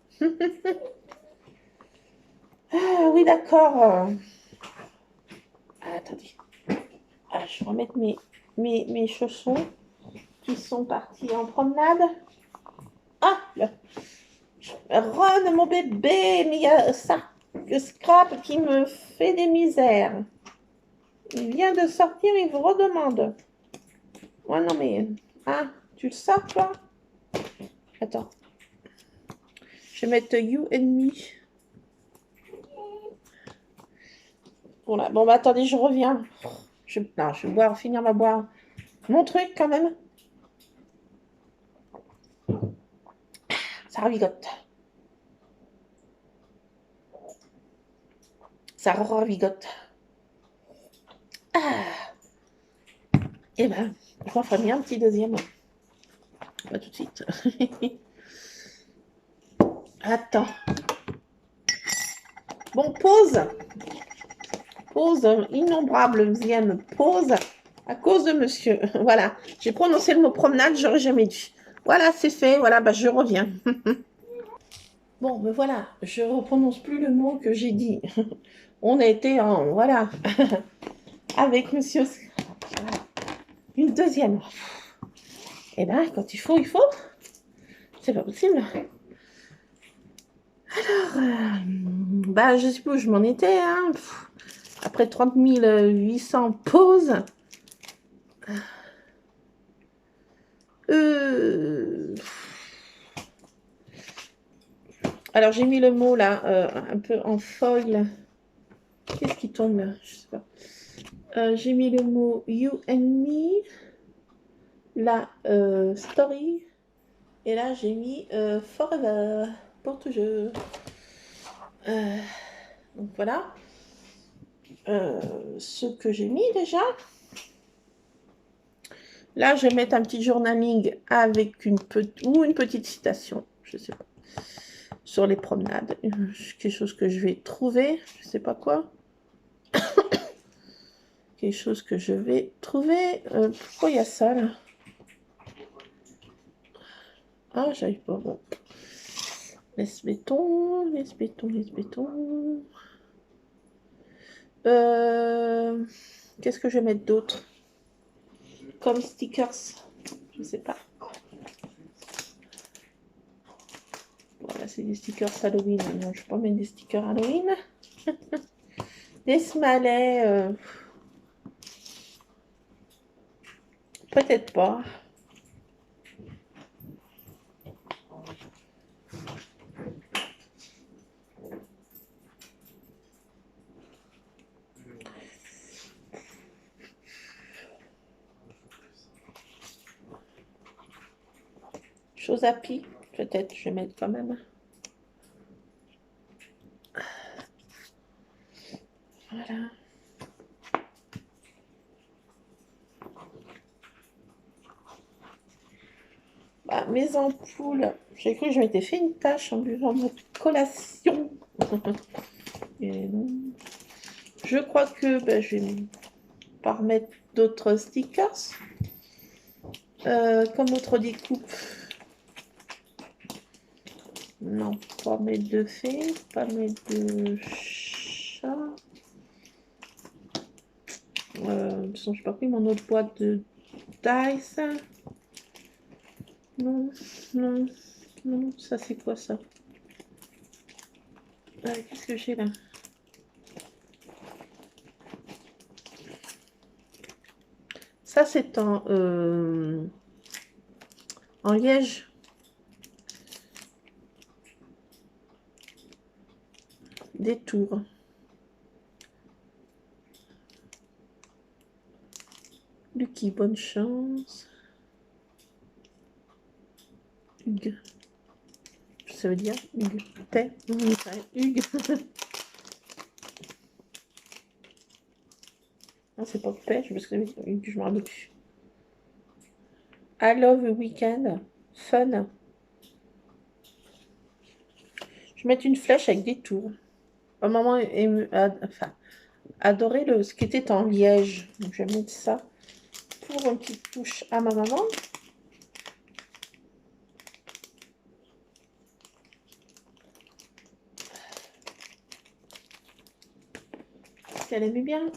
Ah oui, d'accord. Ah, attendez. Ah, je vais remettre mes chaussons qui sont partis en promenade. Ah, Ron, mon bébé, mais il y a ça, le Scrap qui me fait des misères. Il vient de sortir, il vous redemande. Ouais, non, mais... Ah, tu le sors, toi? Attends. Je vais mettre You and Me. Bon, là. Bon, bah, attendez, je reviens. Non, je vais finir ma boire. Mon truc, quand même. Ça ravigote. Ça ravigote. Ah. Eh ben, je m'en ferai bien un petit deuxième. Pas tout de suite. Attends. Bon, pause. Pause, innombrableième pause à cause de monsieur. Voilà, j'ai prononcé le mot promenade, j'aurais jamais dû. Voilà, c'est fait, voilà, bah je reviens. Bon, ben voilà, je ne prononce plus le mot que j'ai dit. On a été en, voilà, avec monsieur. Une deuxième. Et ben, quand il faut. C'est pas possible. Alors, bah, je sais plus où je m'en étais, hein. Après 30 800 pauses. Alors, j'ai mis le mot là, un peu en foil. Qu'est-ce qui tombe là? Je sais pas. J'ai mis le mot You and Me. Là, Story. Et là, j'ai mis Forever. Pour toujours. Donc voilà. Ce que j'ai mis déjà. Là, je vais mettre un petit journaling avec une petite citation. Je sais pas. Sur les promenades. Quelque chose que je vais trouver. Je sais pas quoi. Quelque chose que je vais trouver. Pourquoi il y a ça là? Ah, j'arrive pas. Bon. Laisse béton. Qu'est-ce que je vais mettre d'autre? Comme stickers. Je sais pas. Voilà, c'est des stickers Halloween. Non, je vais pas mettre des stickers Halloween. Des smalets. Peut-être pas. Chose à pis. Peut-être, je vais mettre quand même. Voilà. Bah, mes ampoules. J'ai cru que je m'étais fait une tâche en buvant ma collation. Et non. Je crois que je vais pas remettre d'autres stickers. Comme autre découpe. Non, pas mettre de fée, pas mettre de chat. De toute façon, je n'ai pas pris mon autre boîte de dice. Non, non, non, ça c'est quoi ça? Qu'est-ce que j'ai là? Ça c'est en liège. Des tours. Lucky, bonne chance. Hugues. Ça veut dire Hugues. T'es Hugues. Non, c'est pas pêche, parce que je me rappelle plus. I love weekend. Fun. Je vais mettre une flèche avec des tours. Ma maman adorait ce qui était en liège. Donc je vais mettre ça pour une petite touche à ma maman. Qu'elle aimait bien.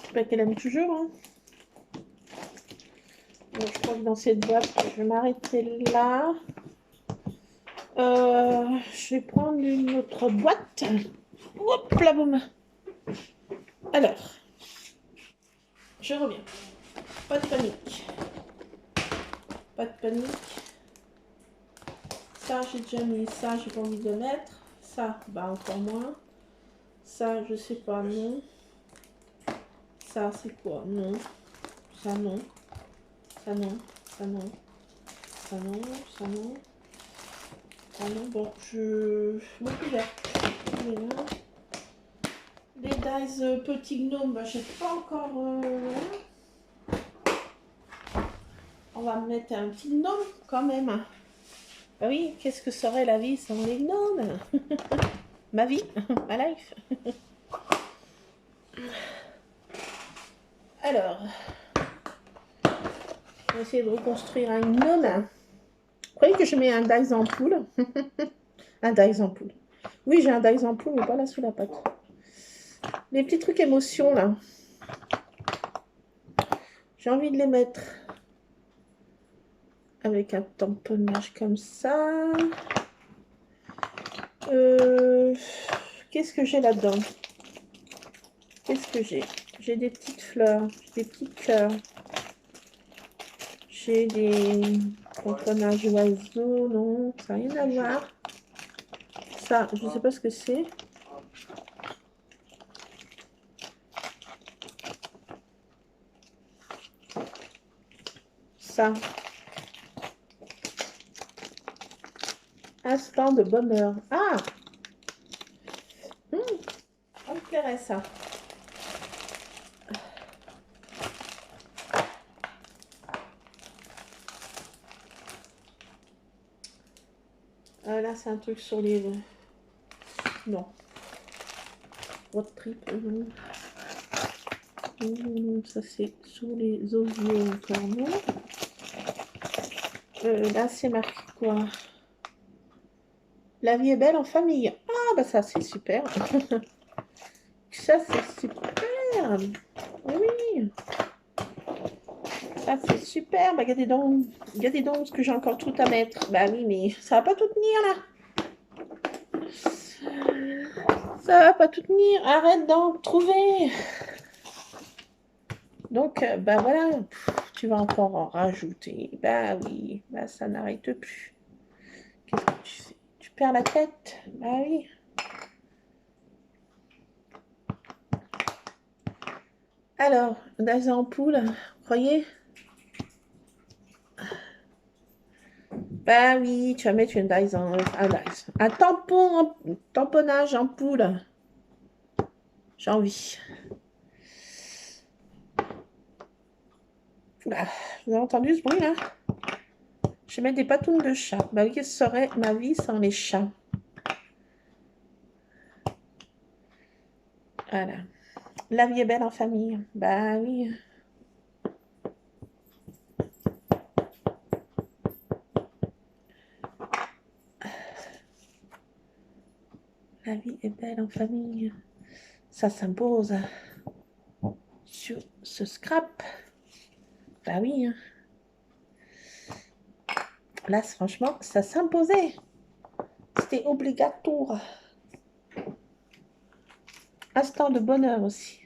J'espère qu'elle aime toujours. Hein. Donc, je crois que dans cette boîte, je vais m'arrêter là. Je vais prendre une autre boîte. Hop là, boum. Alors, je reviens. Pas de panique. Pas de panique. Ça, j'ai déjà mis. Ça, j'ai pas envie de mettre. Ça, bah encore moins. Ça, je sais pas, non. Ça, c'est quoi? Non. Ça, non. Ça, non. Ça, non. Ça, non. Ça, non. Ça, non. Bon, je m'occupe là. Les dice petits gnomes, bah, je sais pas encore. On va mettre un petit gnome quand même. Bah oui, qu'est-ce que serait la vie sans les gnomes? Ma vie, ma life. Alors, je vais essayer de reconstruire un gnome. Vous croyez que je mets un dice en poule? Un dice en poule. Oui, j'ai un dice en poule, mais pas là sous la patte. Les petits trucs émotions là. J'ai envie de les mettre avec un tamponnage comme ça. Qu'est-ce que j'ai là-dedans? Qu'est-ce que j'ai? J'ai des petites fleurs, des petits cœurs. J'ai des tamponnages oiseaux, non, ça n'a rien à voir. Ça, je ne sais pas ce que c'est. Ça. Instant de bonheur. Ah! On me plairait ça. Là, c'est un truc sur les... Non. Road trip. Ça, c'est sur les osiers encore, non. Là, c'est marqué quoi? La vie est belle en famille. Ah, bah ça, c'est super. Ça, c'est super. Oui. Ça, c'est super. Bah, regardez donc ce que j'ai encore tout à mettre. Bah oui, mais ça va pas tout tenir, là. Ça va pas tout tenir. Arrête d'en trouver. Donc, bah voilà. Tu vas encore en rajouter. Bah oui. Bah, ça n'arrête plus. Qu'est-ce que tu fais? Tu perds la tête. Bah oui. Alors, des ampoules, vous croyez? Bah oui, tu vas mettre une dice un tamponnage ampoule. J'ai envie. Bah, vous avez entendu ce bruit là? Je vais mettre des patounes de chat. Bah oui, qu'est-ce que serait ma vie sans les chats? Voilà. La vie est belle en famille. Bah oui. La vie est belle en famille. Ça s'impose. sur ce scrap. Bah oui. Hein. Là, franchement, ça s'imposait. C'était obligatoire. Instant de bonheur aussi.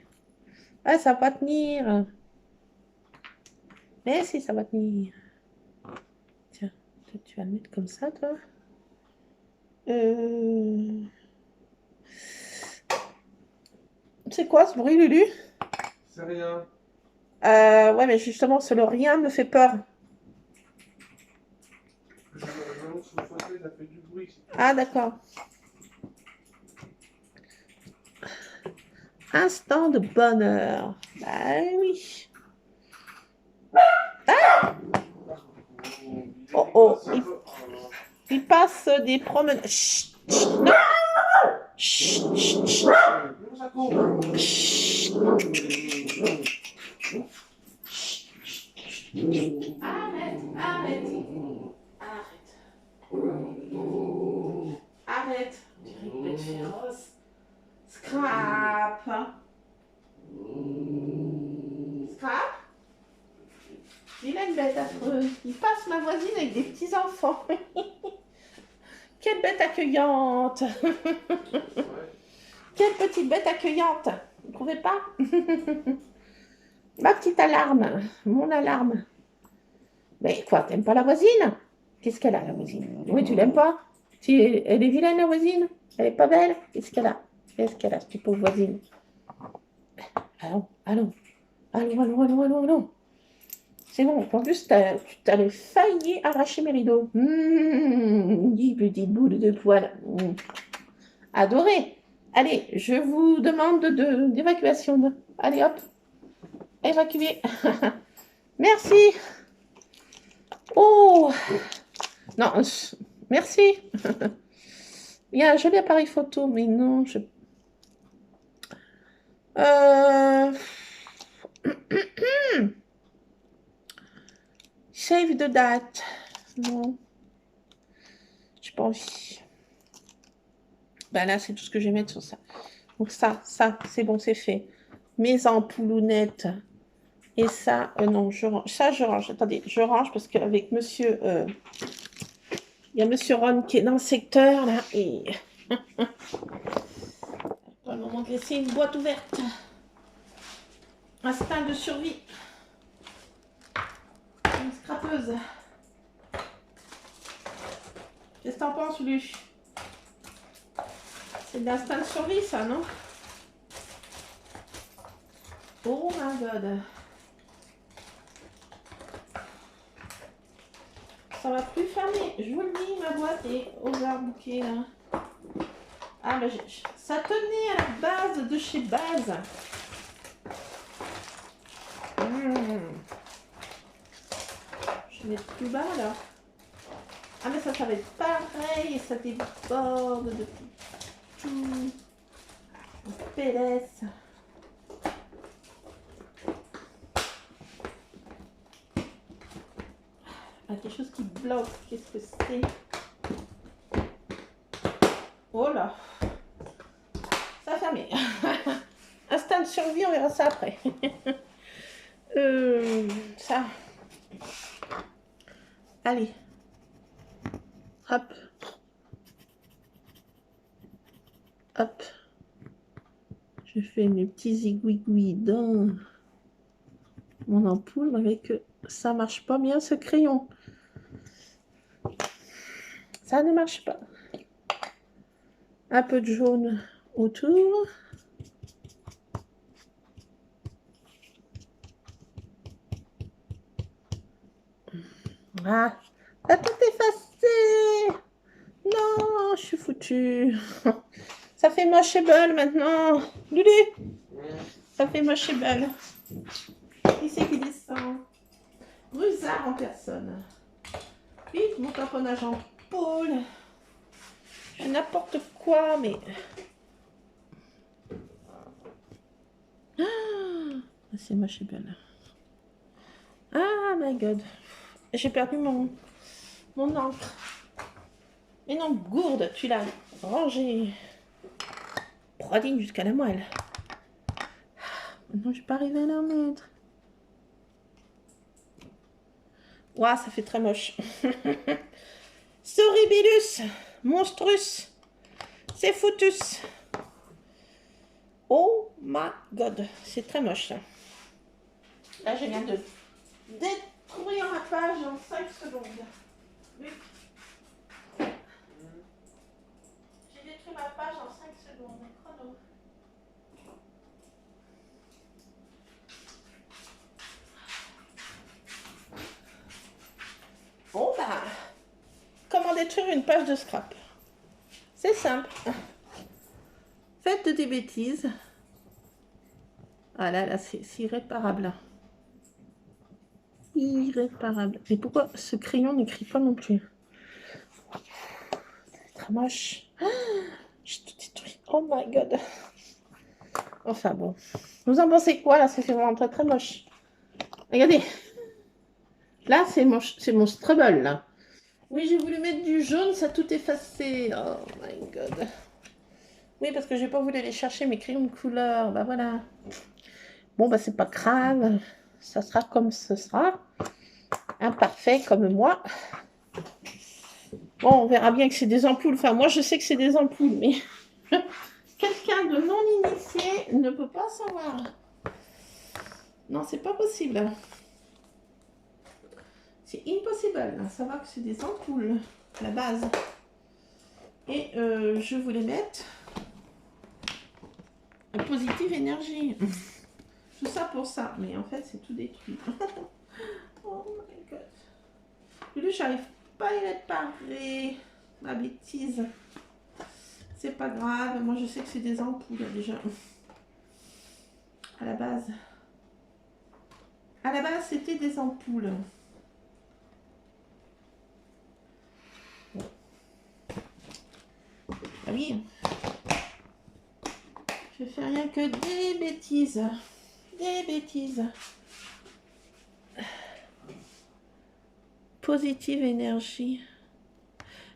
Ah, ça va pas tenir. Mais si, ça va tenir. Tiens, toi, tu vas le mettre comme ça, toi. C'est quoi ce bruit, Lulu? C'est rien. Ouais, mais justement, le rien me fait peur. J'annonce sur le fauteuil, ça fait du bruit. Ah, d'accord. Instant de bonheur. Bah oui. Ah! Oh, oh, il passe des promenades. Chut, chut, non. Chut, chut, chut. Chut. Arrête, arrête. Arrête. Arrête. Tu bête féroce. Scrap. Scrap. Il a une bête affreuse. Il passe ma voisine avec des petits-enfants. Quelle bête accueillante. Quelle petite bête accueillante. Vous ne trouvez pas? Ma petite alarme. Mon alarme. Mais quoi, t'aimes pas la voisine? Qu'est-ce qu'elle a, la voisine? Oui, tu l'aimes pas? Si elle est vilaine, la voisine? Elle est pas belle? Qu'est-ce qu'elle a? Qu'est-ce qu'elle a, cette pauvre voisine? Allons, allons. Allons, allons, allons, allons, allons. C'est bon, en plus, tu t'avais failli arracher mes rideaux. Dis, petite boule de poil. Adoré. Allez, je vous demande d'évacuation. Allez, hop. Évacuer. Merci. Oh. Non, merci. Il y a un joli appareil photo, mais non, je... Save the date. Non. J'ai pas envie. Ben là, c'est tout ce que je vais mettre sur ça. Donc ça, c'est bon, c'est fait. Mes ampoulounettes. Et ça, non, je range. Ça, je range. Attendez, je range parce qu'avec monsieur... il y a monsieur Ron qui est dans le secteur, là, et... Pas le moment de laisser une boîte ouverte. Instinct de survie. Une scrapeuse. Qu'est-ce que t'en penses, Lulu? C'est de l'instinct de survie, ça, non? Oh my god. Ça va plus fermer. Je vous le dis, ma boîte est overbookée, là. Ah, mais ça tenait à la base de chez Base. Je vais mettre plus bas, là. Ah, mais ça va être pareil. Et ça déborde de tout. PLS. Ah, quelque chose qui bloque. Qu'est-ce que c'est? Oh là. Ça a fermé. Instinct de survie, on verra ça après. Ça. Allez. Hop. Hop. Je fais mes petits aiguilles dans mon ampoule, mais que ça marche pas bien ce crayon. Ça ne marche pas. Un peu de jaune autour. Ah, ça tout effacé. Non, je suis foutue. Ça fait mocheable maintenant. Lulu, ça fait mocheable. Qui c'est qui descend? Brusard en personne. Puis mon tamponnage en pôle. Je fais n'importe quoi, mais... Ah, c'est mocheable. Ah my god. J'ai perdu mon encre. Mais non, gourde, tu l'as rangée. Prodine jusqu'à la moelle. Non, je vais pas arriver à la mettre. Ouah, ça fait très moche. Sorribilus, monstrus, c'est foutus. Oh my god, c'est très moche ça. Là, je viens de détruire ma page en 5 secondes. Oui. J'ai détruit ma page en 5 secondes. Chrono. Bon bah, comment détruire une page de scrap? C'est simple. Faites des bêtises. Ah là, c'est irréparable. Irréparable. Mais pourquoi ce crayon n'écrit pas non plus? C'est très moche. J'ai tout détruit. Oh my god. Enfin bon. Vous en pensez quoi là? C'est vraiment très très moche. Regardez. Là, c'est mon Scrabble là. Oui, j'ai voulu mettre du jaune, ça a tout effacé. Oh my god. Oui, parce que j'ai pas voulu aller chercher mes crayons de couleur. Bah voilà. Bon, bah c'est pas grave. Ça sera comme ce sera. Imparfait comme moi. Bon, on verra bien que c'est des ampoules. Enfin, moi, je sais que c'est des ampoules, mais quelqu'un de non initié ne peut pas savoir. Non, c'est pas possible. C'est impossible. Savoir que c'est des ampoules à la base. Et je voulais mettre positive énergie. Tout ça pour ça. Mais en fait, c'est tout détruit. Oh my god. Lulu, j'arrive pas à y réparer. Ma bêtise. C'est pas grave. Moi, je sais que c'est des ampoules déjà. À la base. À la base, c'était des ampoules. Ah oui. Je fais rien que des bêtises. Des bêtises. Positive énergie.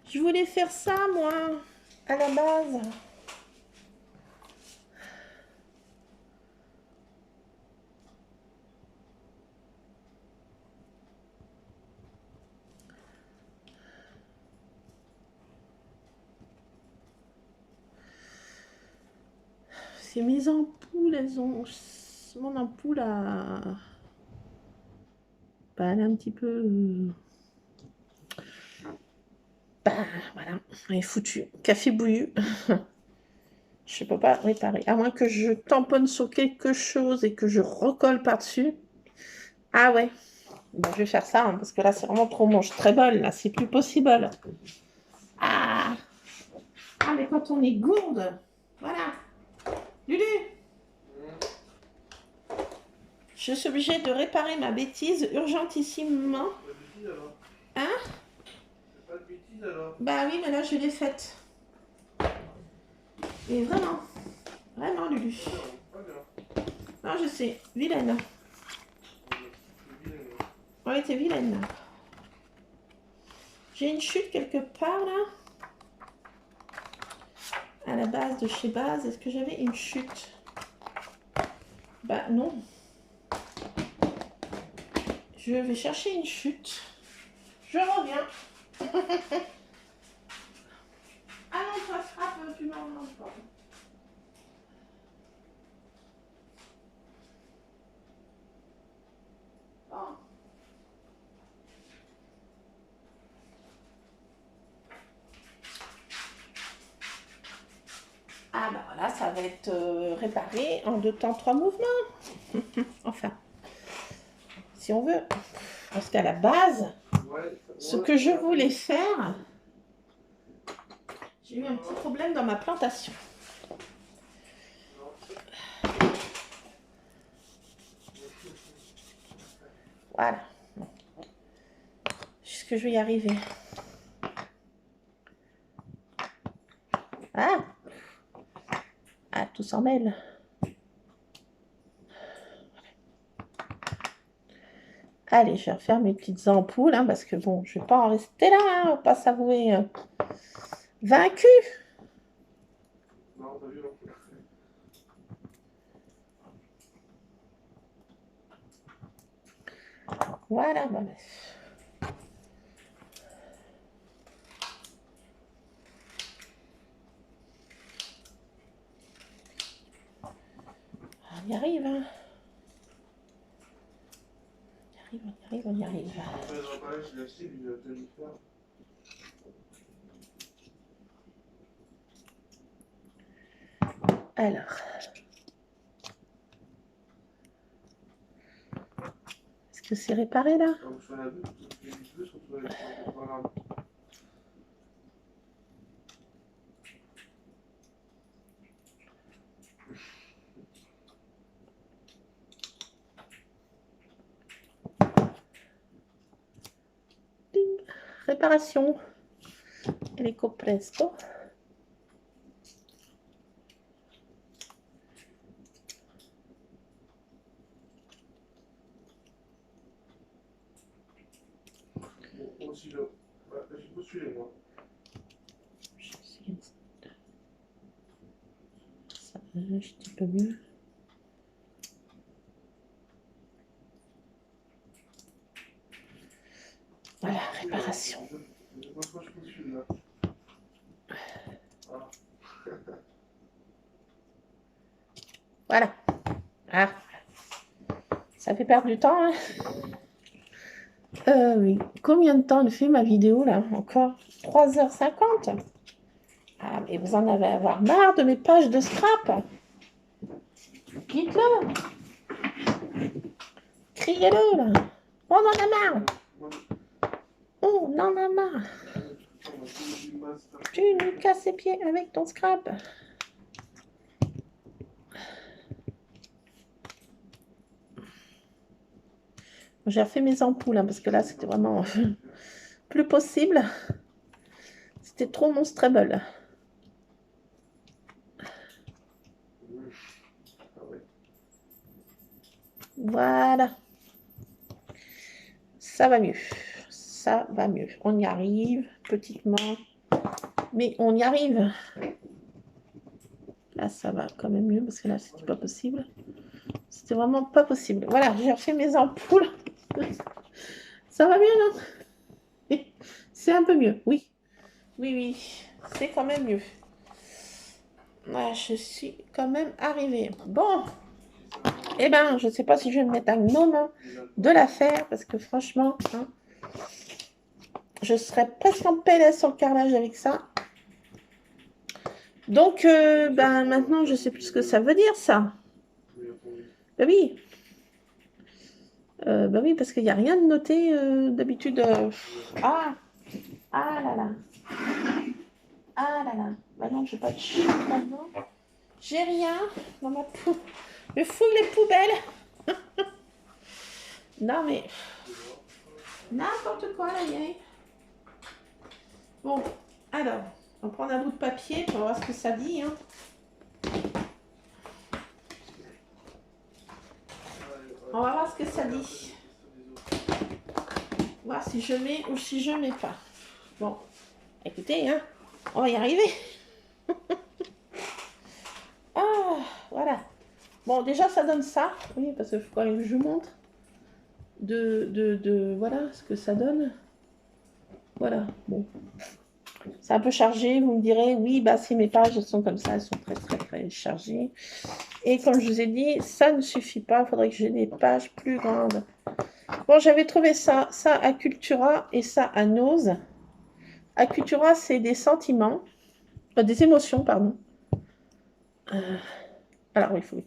Je voulais faire ça, moi, à la base. C'est mes ampoules, elles ont... Mon ampoule a... Bah, elle est un petit peu... Bah, voilà, elle est foutue. Café bouillu. Je ne peux pas réparer. À moins que je tamponne sur quelque chose et que je recolle par-dessus. Ah ouais. Bon, je vais faire ça, hein, parce que là, c'est vraiment trop moche. Très bol, là, c'est plus possible. Ah. Ah, mais quand on est gourde, voilà. Lulu, je suis obligée de réparer ma bêtise urgentissimement. Pas de bêtises alors. Hein? Pas de bêtises alors. Bah oui, mais là, je l'ai faite. Et vraiment. Vraiment, Lulu. Pas bien. Non, je sais. Vilaine. Ouais, t'es vilaine. J'ai une chute quelque part, là. À la base de chez Base, est-ce que j'avais une chute? Bah non. Je vais chercher une chute. Je reviens. Ah non, toi, frappe, tu m'en manges pas. Bon. Ah bah voilà, ça va être réparé en 2 temps 3 mouvements. Enfin, si on veut. Parce qu'à la base, ce que je voulais faire, j'ai eu un petit problème dans ma plantation. Voilà. Est-ce que je vais y arriver? Ah! Ah, tout s'en mêle. Allez, je vais refaire mes petites ampoules, hein, parce que bon, je vais pas en rester là, hein, on va pas s'avouer vaincu. Non, t'as vu, non. Voilà, voilà. On y arrive, hein. On y arrive. Alors. Est-ce que c'est réparé, là? Ding. Réparation. Helico presto. Ça, un petit peu mieux. Voilà, réparation. Voilà. Ah. Ça fait perdre du temps, hein. Oui. Combien de temps elle fait ma vidéo, là? Encore 3h50. Ah, mais vous en avez à avoir marre de mes pages de scrap. Dites-le. Criez-le, là. On en a marre. On en a marre. Tu nous casses les pieds avec ton scrap. J'ai refait mes ampoules, hein, parce que là, c'était vraiment plus possible. C'était trop monstrable. Voilà. Ça va mieux. Ça va mieux. On y arrive, petitement. Mais on y arrive. Là, ça va quand même mieux, parce que là, c'était pas possible. C'était vraiment pas possible. Voilà, j'ai refait mes ampoules. Ça va mieux, non? C'est un peu mieux, oui. Oui, oui, c'est quand même mieux. Ouais, je suis quand même arrivée. Bon. Eh ben, je ne sais pas si je vais me mettre un gnome, hein, de la faire, parce que franchement, hein, je serais presque en PLS sur le carrelage avec ça. Donc, ben, maintenant, je ne sais plus ce que ça veut dire, ça. Ben oui. Ben oui, parce qu'il n'y a rien de noté d'habitude. Ah là là. Ah là là. Ben non, je n'ai pas de chien maintenant. J'ai rien dans ma poule. Je fouille les poubelles. Non, mais... N'importe quoi, la vieille. Bon, alors, on va prendre un bout de papier pour voir ce que ça dit. Hein. On va voir ce que ça dit. Voir si je mets ou si je mets pas. Bon, écoutez, hein, on va y arriver. Ah, voilà. Bon, déjà, ça donne ça. Oui, parce qu'il faut quand même que je vous montre. Voilà ce que ça donne. Voilà, bon. C'est un peu chargé, vous me direz, oui, bah si mes pages elles sont comme ça, elles sont très très très chargées. Et comme je vous ai dit, ça ne suffit pas, il faudrait que j'ai des pages plus grandes. Bon, j'avais trouvé ça à Cultura et ça à Nose. À Cultura, c'est des sentiments, des émotions, pardon. Alors, il faut...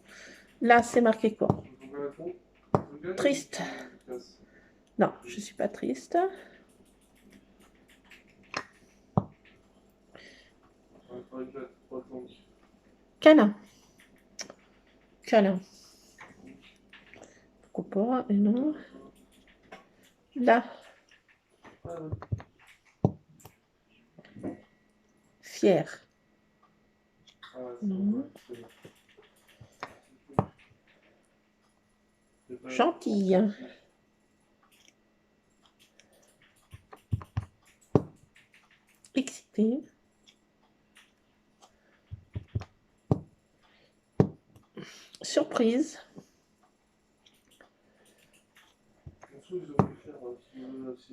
Là, c'est marqué quoi? Triste. Non, je ne suis pas triste. Câlin. Câlin. Pourquoi pas? Et non. Là. Fier. Non. Gentille. Excitée. Surprise.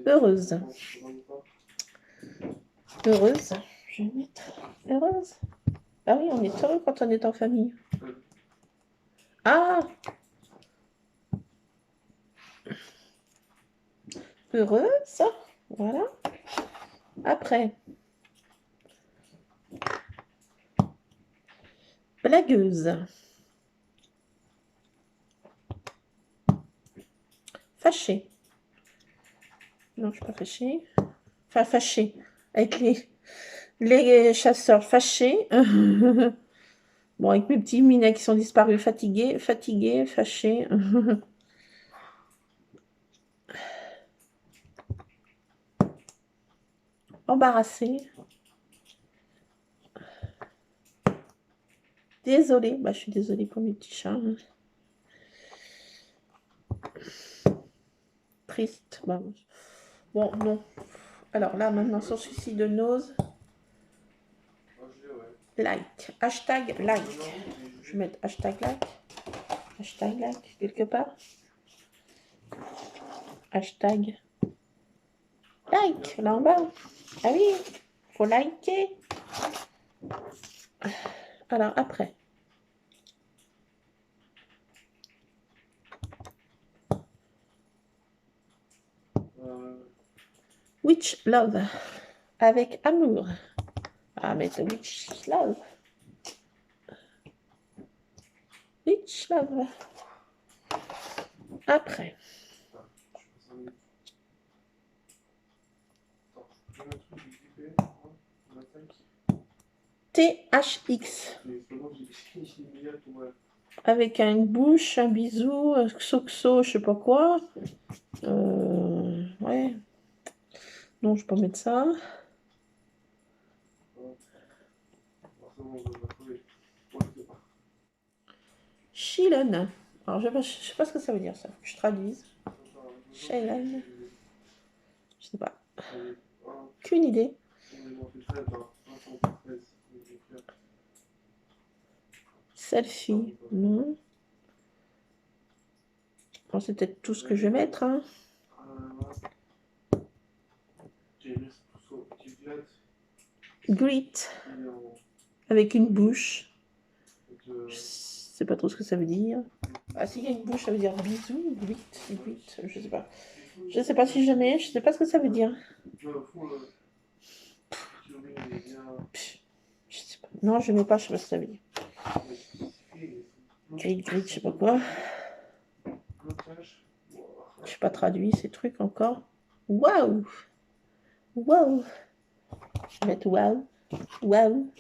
Heureuse. Heureuse. Je vais mettre heureuse. Ah oui, on est heureux quand on est en famille. Ah! Heureuse. Voilà. Après. Blagueuse. Fâchée. Non, je ne suis pas fâchée. Enfin, fâchée. Avec les chasseurs fâchés. Bon, avec mes petits minets qui sont disparus, fatigués, fâchés. Embarrassée. Désolée. Bah, je suis désolée pour mes petits chats. Triste. Bah, bon, non. Alors là, maintenant, sur celui-ci de Nose. Like. Hashtag like. Je vais mettre hashtag like. Hashtag like quelque part. Hashtag like là en bas. Ah oui, faut liker. Alors après. Witch Love. Avec amour. Ah, mais c'est Witch Love. Witch Love. Après. THX. Avec une bouche, un bisou, un xoxo, je sais pas quoi. Ouais. Non, je peux pas mettre ça. Chillen. Alors, je sais pas ce que ça veut dire, ça. Faut que je traduise. Chillen. Je sais pas. Qu'une idée. Selfie. Non. Bon, c'est peut-être tout ce que je vais mettre. Hein. Greet. Avec une bouche. Je sais pas trop ce que ça veut dire. Ah, s'il y a une bouche, ça veut dire bisou. Greet. Je sais pas. Je sais pas si je mets. Je sais pas ce que ça veut dire. Je sais pas. Non, je mets pas. Je sais pas ce que ça veut dire. Greet, je sais pas quoi. Je sais pas traduit ces trucs encore. Waouh! Waouh! Je vais mettre waouh. Waouh!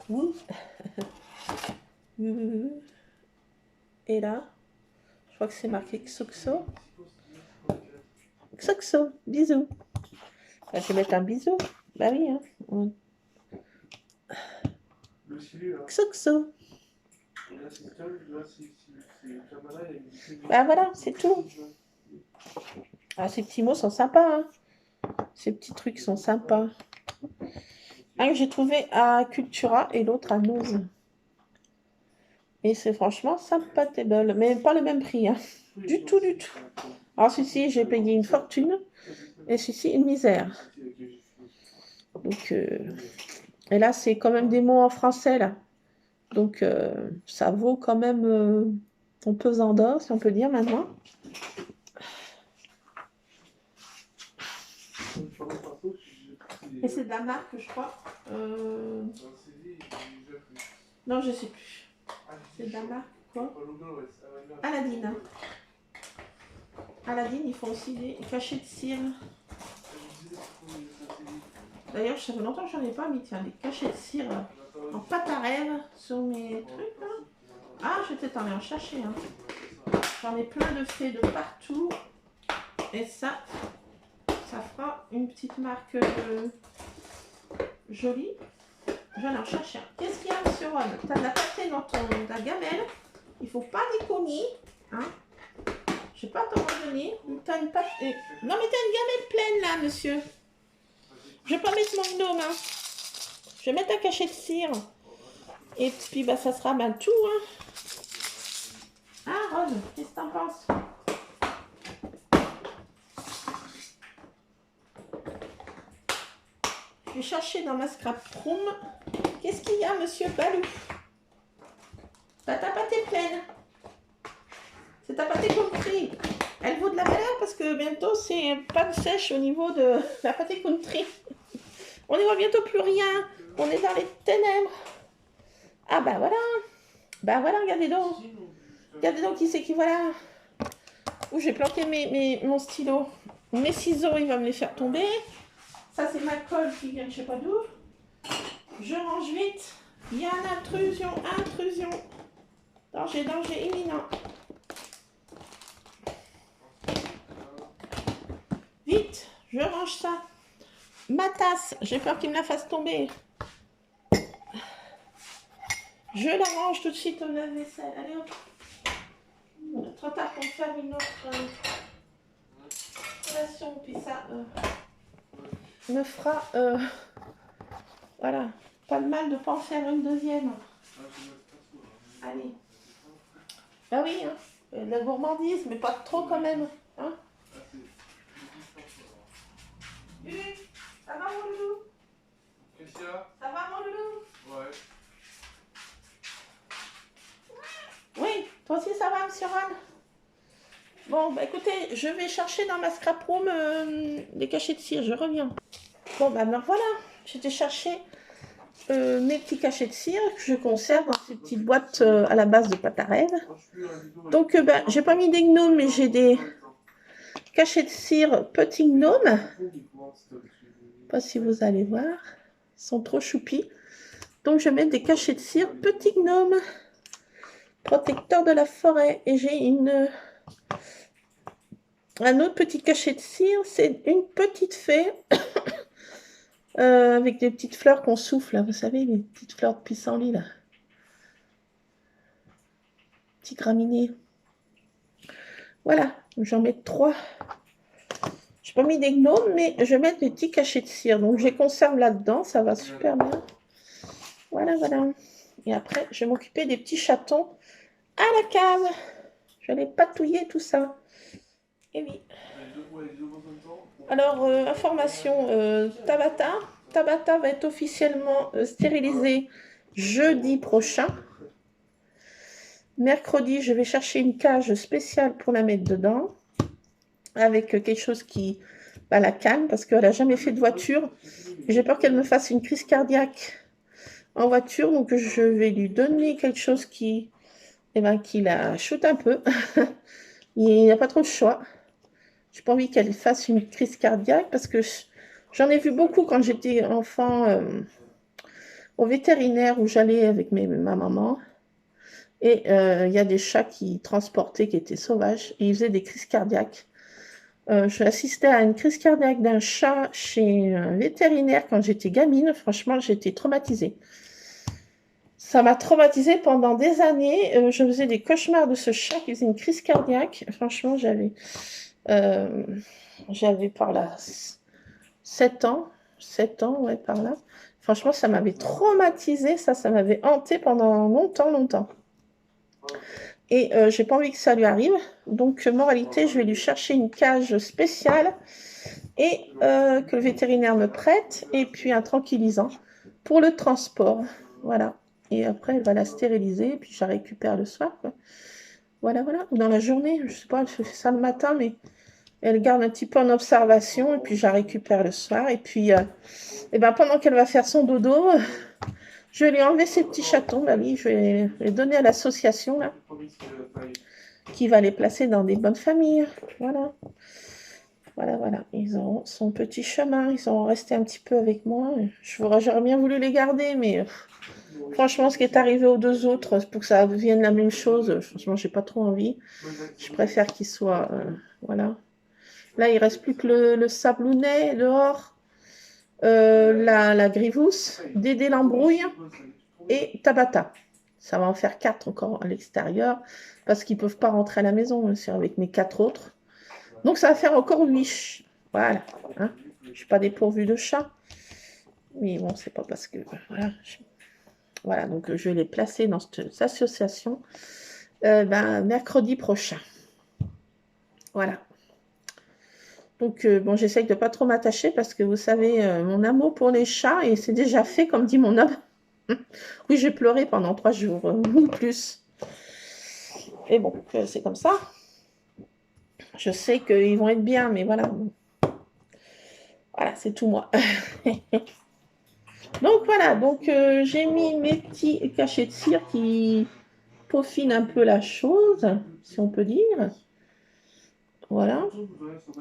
Wouh! Et là, je crois que c'est marqué Xoxo. Xoxo, bisous. Bah, je vais mettre un bisou. Bah oui, hein. Xoxo. Bah voilà, c'est tout. Ah, ces petits mots sont sympas. Hein. Ces petits trucs sont sympas. Un que j'ai trouvé à Cultura et l'autre à Nose. Et c'est franchement sympatable. Mais pas le même prix. Hein. Du tout. Alors celui-ci, j'ai payé une fortune. Et celui-ci, une misère. Donc, et là, c'est quand même des mots en français, là. Donc, ça vaut quand même ton pesant d'or, si on peut dire maintenant. Et c'est de la marque, je crois. Non, je sais plus. C'est de la marque, quoi? Aladdin. Aladdin, ils font aussi des cachets de cire. D'ailleurs, ça fait longtemps que j'en ai pas mis, tiens, des cachets de cire en pâte à rêve sur mes trucs, là. Ah, je vais peut-être en chercher, hein. J'en ai plein de faits de partout. Et ça fera une petite marque jolie. Je vais en chercher un. Qu'est-ce qu'il y a, monsieur Ron? Tu as de la pâté dans ta gamelle. Il ne faut pas déconner. Hein? Je ne sais pas t'en donner. Tu as une pâté. Non, mais tu as une gamelle pleine là, monsieur. Je vais pas mettre mon gnome. Hein. Je vais mettre un cachet de cire. Et puis, bah, ça sera tout. Hein. Ron? Qu'est-ce que t'en penses? Je vais chercher dans ma scrap room. Qu'est-ce qu'il y a, monsieur Balou? Ta pâte est pleine. C'est ta pâte country. Elle vaut de la valeur parce que bientôt c'est panne sèche au niveau de la pâte country. On n'y voit bientôt plus rien. On est dans les ténèbres. Ah bah voilà. Bah voilà, regardez donc. Regardez donc qui c'est qui voilà. Où j'ai planté mon stylo. Mes ciseaux, il va me les faire tomber. Ça c'est ma colle qui vient de je sais pas d'où. Je range vite. Il y a une intrusion, intrusion. Danger, danger imminent. Vite, je range ça. Ma tasse, j'ai peur qu'il me la fasse tomber. Je la range tout de suite au lave-vaisselle. Allez hop. Trop tard pour faire une autre collation. Puis ça me fera voilà, pas de mal de pas en faire une deuxième. Allez. Bah oui, hein, de la gourmandise, mais pas trop quand même. Hein. Ça va mon loulou? Qu'est-ce qu'il y a? Ça va mon loulou? Ouais. Oui, toi aussi ça va, monsieur Ron? Bon, bah écoutez, je vais chercher dans ma scrap room des cachets de cire, je reviens. Bon, bah me voilà, j'étais chercher mes petits cachets de cire que je conserve dans ces petites boîtes à la base de pâte à rêve. Donc, bah, j'ai pas mis des gnomes, mais j'ai des cachets de cire petits gnomes. Je sais pas si vous allez voir, ils sont trop choupis. Donc, je vais mettre des cachets de cire petits gnomes, protecteurs de la forêt. Et j'ai un autre petit cachet de cire, c'est une petite fée avec des petites fleurs qu'on souffle, là, vous savez, les petites fleurs de pissenlit, là. Petit graminées. Voilà, j'en mets 3. J'ai pas mis des gnomes, mais je vais mettre des petits cachets de cire. Donc, je les conserve là-dedans, ça va super bien. Voilà, voilà. Et après, je vais m'occuper des petits chatons à la cave. Je vais les patouiller, tout ça. Et oui. Alors, information, Tabata. Tabata va être officiellement stérilisée jeudi prochain. Mercredi, je vais chercher une cage spéciale pour la mettre dedans, avec quelque chose qui la calme, parce qu'elle n'a jamais fait de voiture. J'ai peur qu'elle me fasse une crise cardiaque en voiture, donc je vais lui donner quelque chose qui la shoot un peu. Il n'y a pas trop de choix. J'ai pas envie qu'elle fasse une crise cardiaque, parce que j'en ai vu beaucoup quand j'étais enfant au vétérinaire où j'allais avec ma maman. Et il y a des chats qui transportaient, qui étaient sauvages, et ils faisaient des crises cardiaques. J'ai assisté à une crise cardiaque d'un chat chez un vétérinaire quand j'étais gamine. Franchement, j'étais traumatisée. Ça m'a traumatisée pendant des années. Je faisais des cauchemars de ce chat qui faisait une crise cardiaque. Franchement, j'avais par là 7 ans. 7 ans, ouais, par là. Franchement, ça m'avait traumatisée. Ça m'avait hantée pendant longtemps, longtemps. Et j'ai pas envie que ça lui arrive. Donc, moralité, je vais lui chercher une cage spéciale et que le vétérinaire me prête, et puis un tranquillisant pour le transport. Voilà. Et après, elle va la stériliser, et puis je la récupère le soir, quoi. Voilà, voilà. Ou dans la journée, je sais pas, elle fait ça le matin, mais elle garde un petit peu en observation, et puis je la récupère le soir. Et puis, pendant qu'elle va faire son dodo, je vais lui enlever ses petits chatons, là, je vais les donner à l'association, là, qui va les placer dans des bonnes familles. Voilà. Voilà, voilà. Ils ont son petit chemin. Ils sont restés un petit peu avec moi. J'aurais bien voulu les garder, mais franchement, ce qui est arrivé aux deux autres, pour que ça devienne la même chose, franchement, j'ai pas trop envie. Je préfère qu'ils soient... voilà. Là, il reste plus que le sablounet dehors, la grivousse, Dédé l'embrouille et Tabata. Ça va en faire 4 encore à l'extérieur, parce qu'ils ne peuvent pas rentrer à la maison, c'est avec mes 4 autres. Donc, ça va faire encore 8. Voilà. Hein. Je ne suis pas dépourvue de chat. Mais bon, c'est pas parce que... Voilà. Voilà, donc je vais les placer dans cette association. Ben, mercredi prochain. Voilà. Donc, bon, j'essaye de pas trop m'attacher parce que vous savez, mon amour pour les chats, et c'est déjà fait, comme dit mon homme. Oui, j'ai pleuré pendant 3 jours, ou plus. Et bon, c'est comme ça. Je sais qu'ils vont être bien, mais voilà. Voilà, c'est tout moi. Donc voilà, donc j'ai mis mes petits cachets de cire qui peaufinent un peu la chose, si on peut dire. Voilà.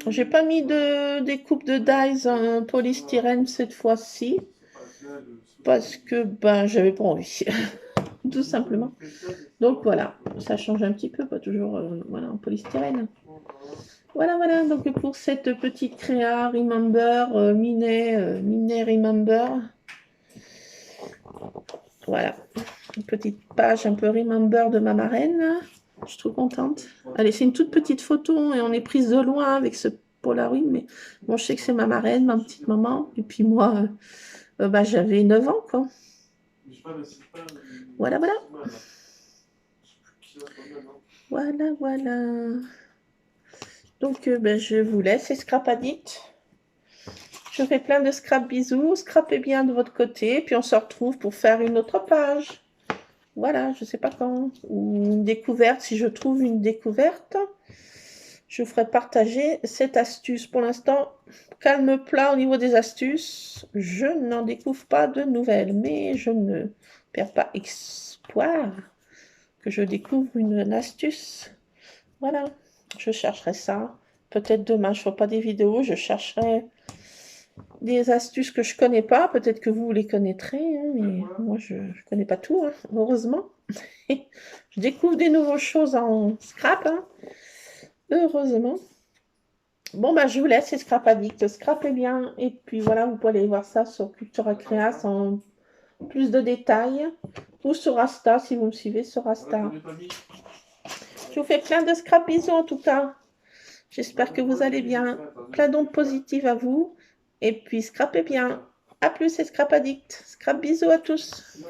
J'ai pas mis de découpe de dies en polystyrène cette fois-ci parce que ben j'avais pas envie, tout simplement. Donc voilà, ça change un petit peu, pas toujours voilà, en polystyrène. Voilà, voilà, donc pour cette petite créa Remember, Minet Remember. Voilà, une petite page un peu Remember de ma marraine. Je suis trop contente. Allez, c'est une toute petite photo et on est prise de loin avec ce Polaroid, mais bon, je sais que c'est ma marraine, ma petite maman. Et puis moi, bah, j'avais 9 ans, quoi. Voilà, voilà. Voilà, voilà. Donc, ben, je vous laisse, Scrap Addict. Je fais plein de scrap bisous. Scrapez bien de votre côté, puis on se retrouve pour faire une autre page. Voilà, je sais pas quand. Ou une découverte, si je trouve une découverte. Je ferai partager cette astuce. Pour l'instant, calme plat au niveau des astuces. Je n'en découvre pas de nouvelles, mais je ne perds pas espoir que je découvre une astuce. Voilà, je chercherai ça. Peut-être demain, je ne ferai pas des vidéos, je chercherai des astuces que je ne connais pas. Peut-être que vous les connaîtrez, hein, mais moi, je ne connais pas tout, hein, heureusement. Je découvre des nouvelles choses en scrap, hein, heureusement. Bon, bah, je vous laisse, c'est Scrap Addict. Scrapez bien. Et puis voilà, vous pouvez aller voir ça sur Cultura Créa en plus de détails. Ou sur Asta, si vous me suivez sur Asta. Je vous fais plein de scrap bisous en tout cas. J'espère que vous allez bien. Plein d'ondes positives à vous. Et puis scrapez bien. A plus, c'est Scrap Addict. Scrap bisous à tous.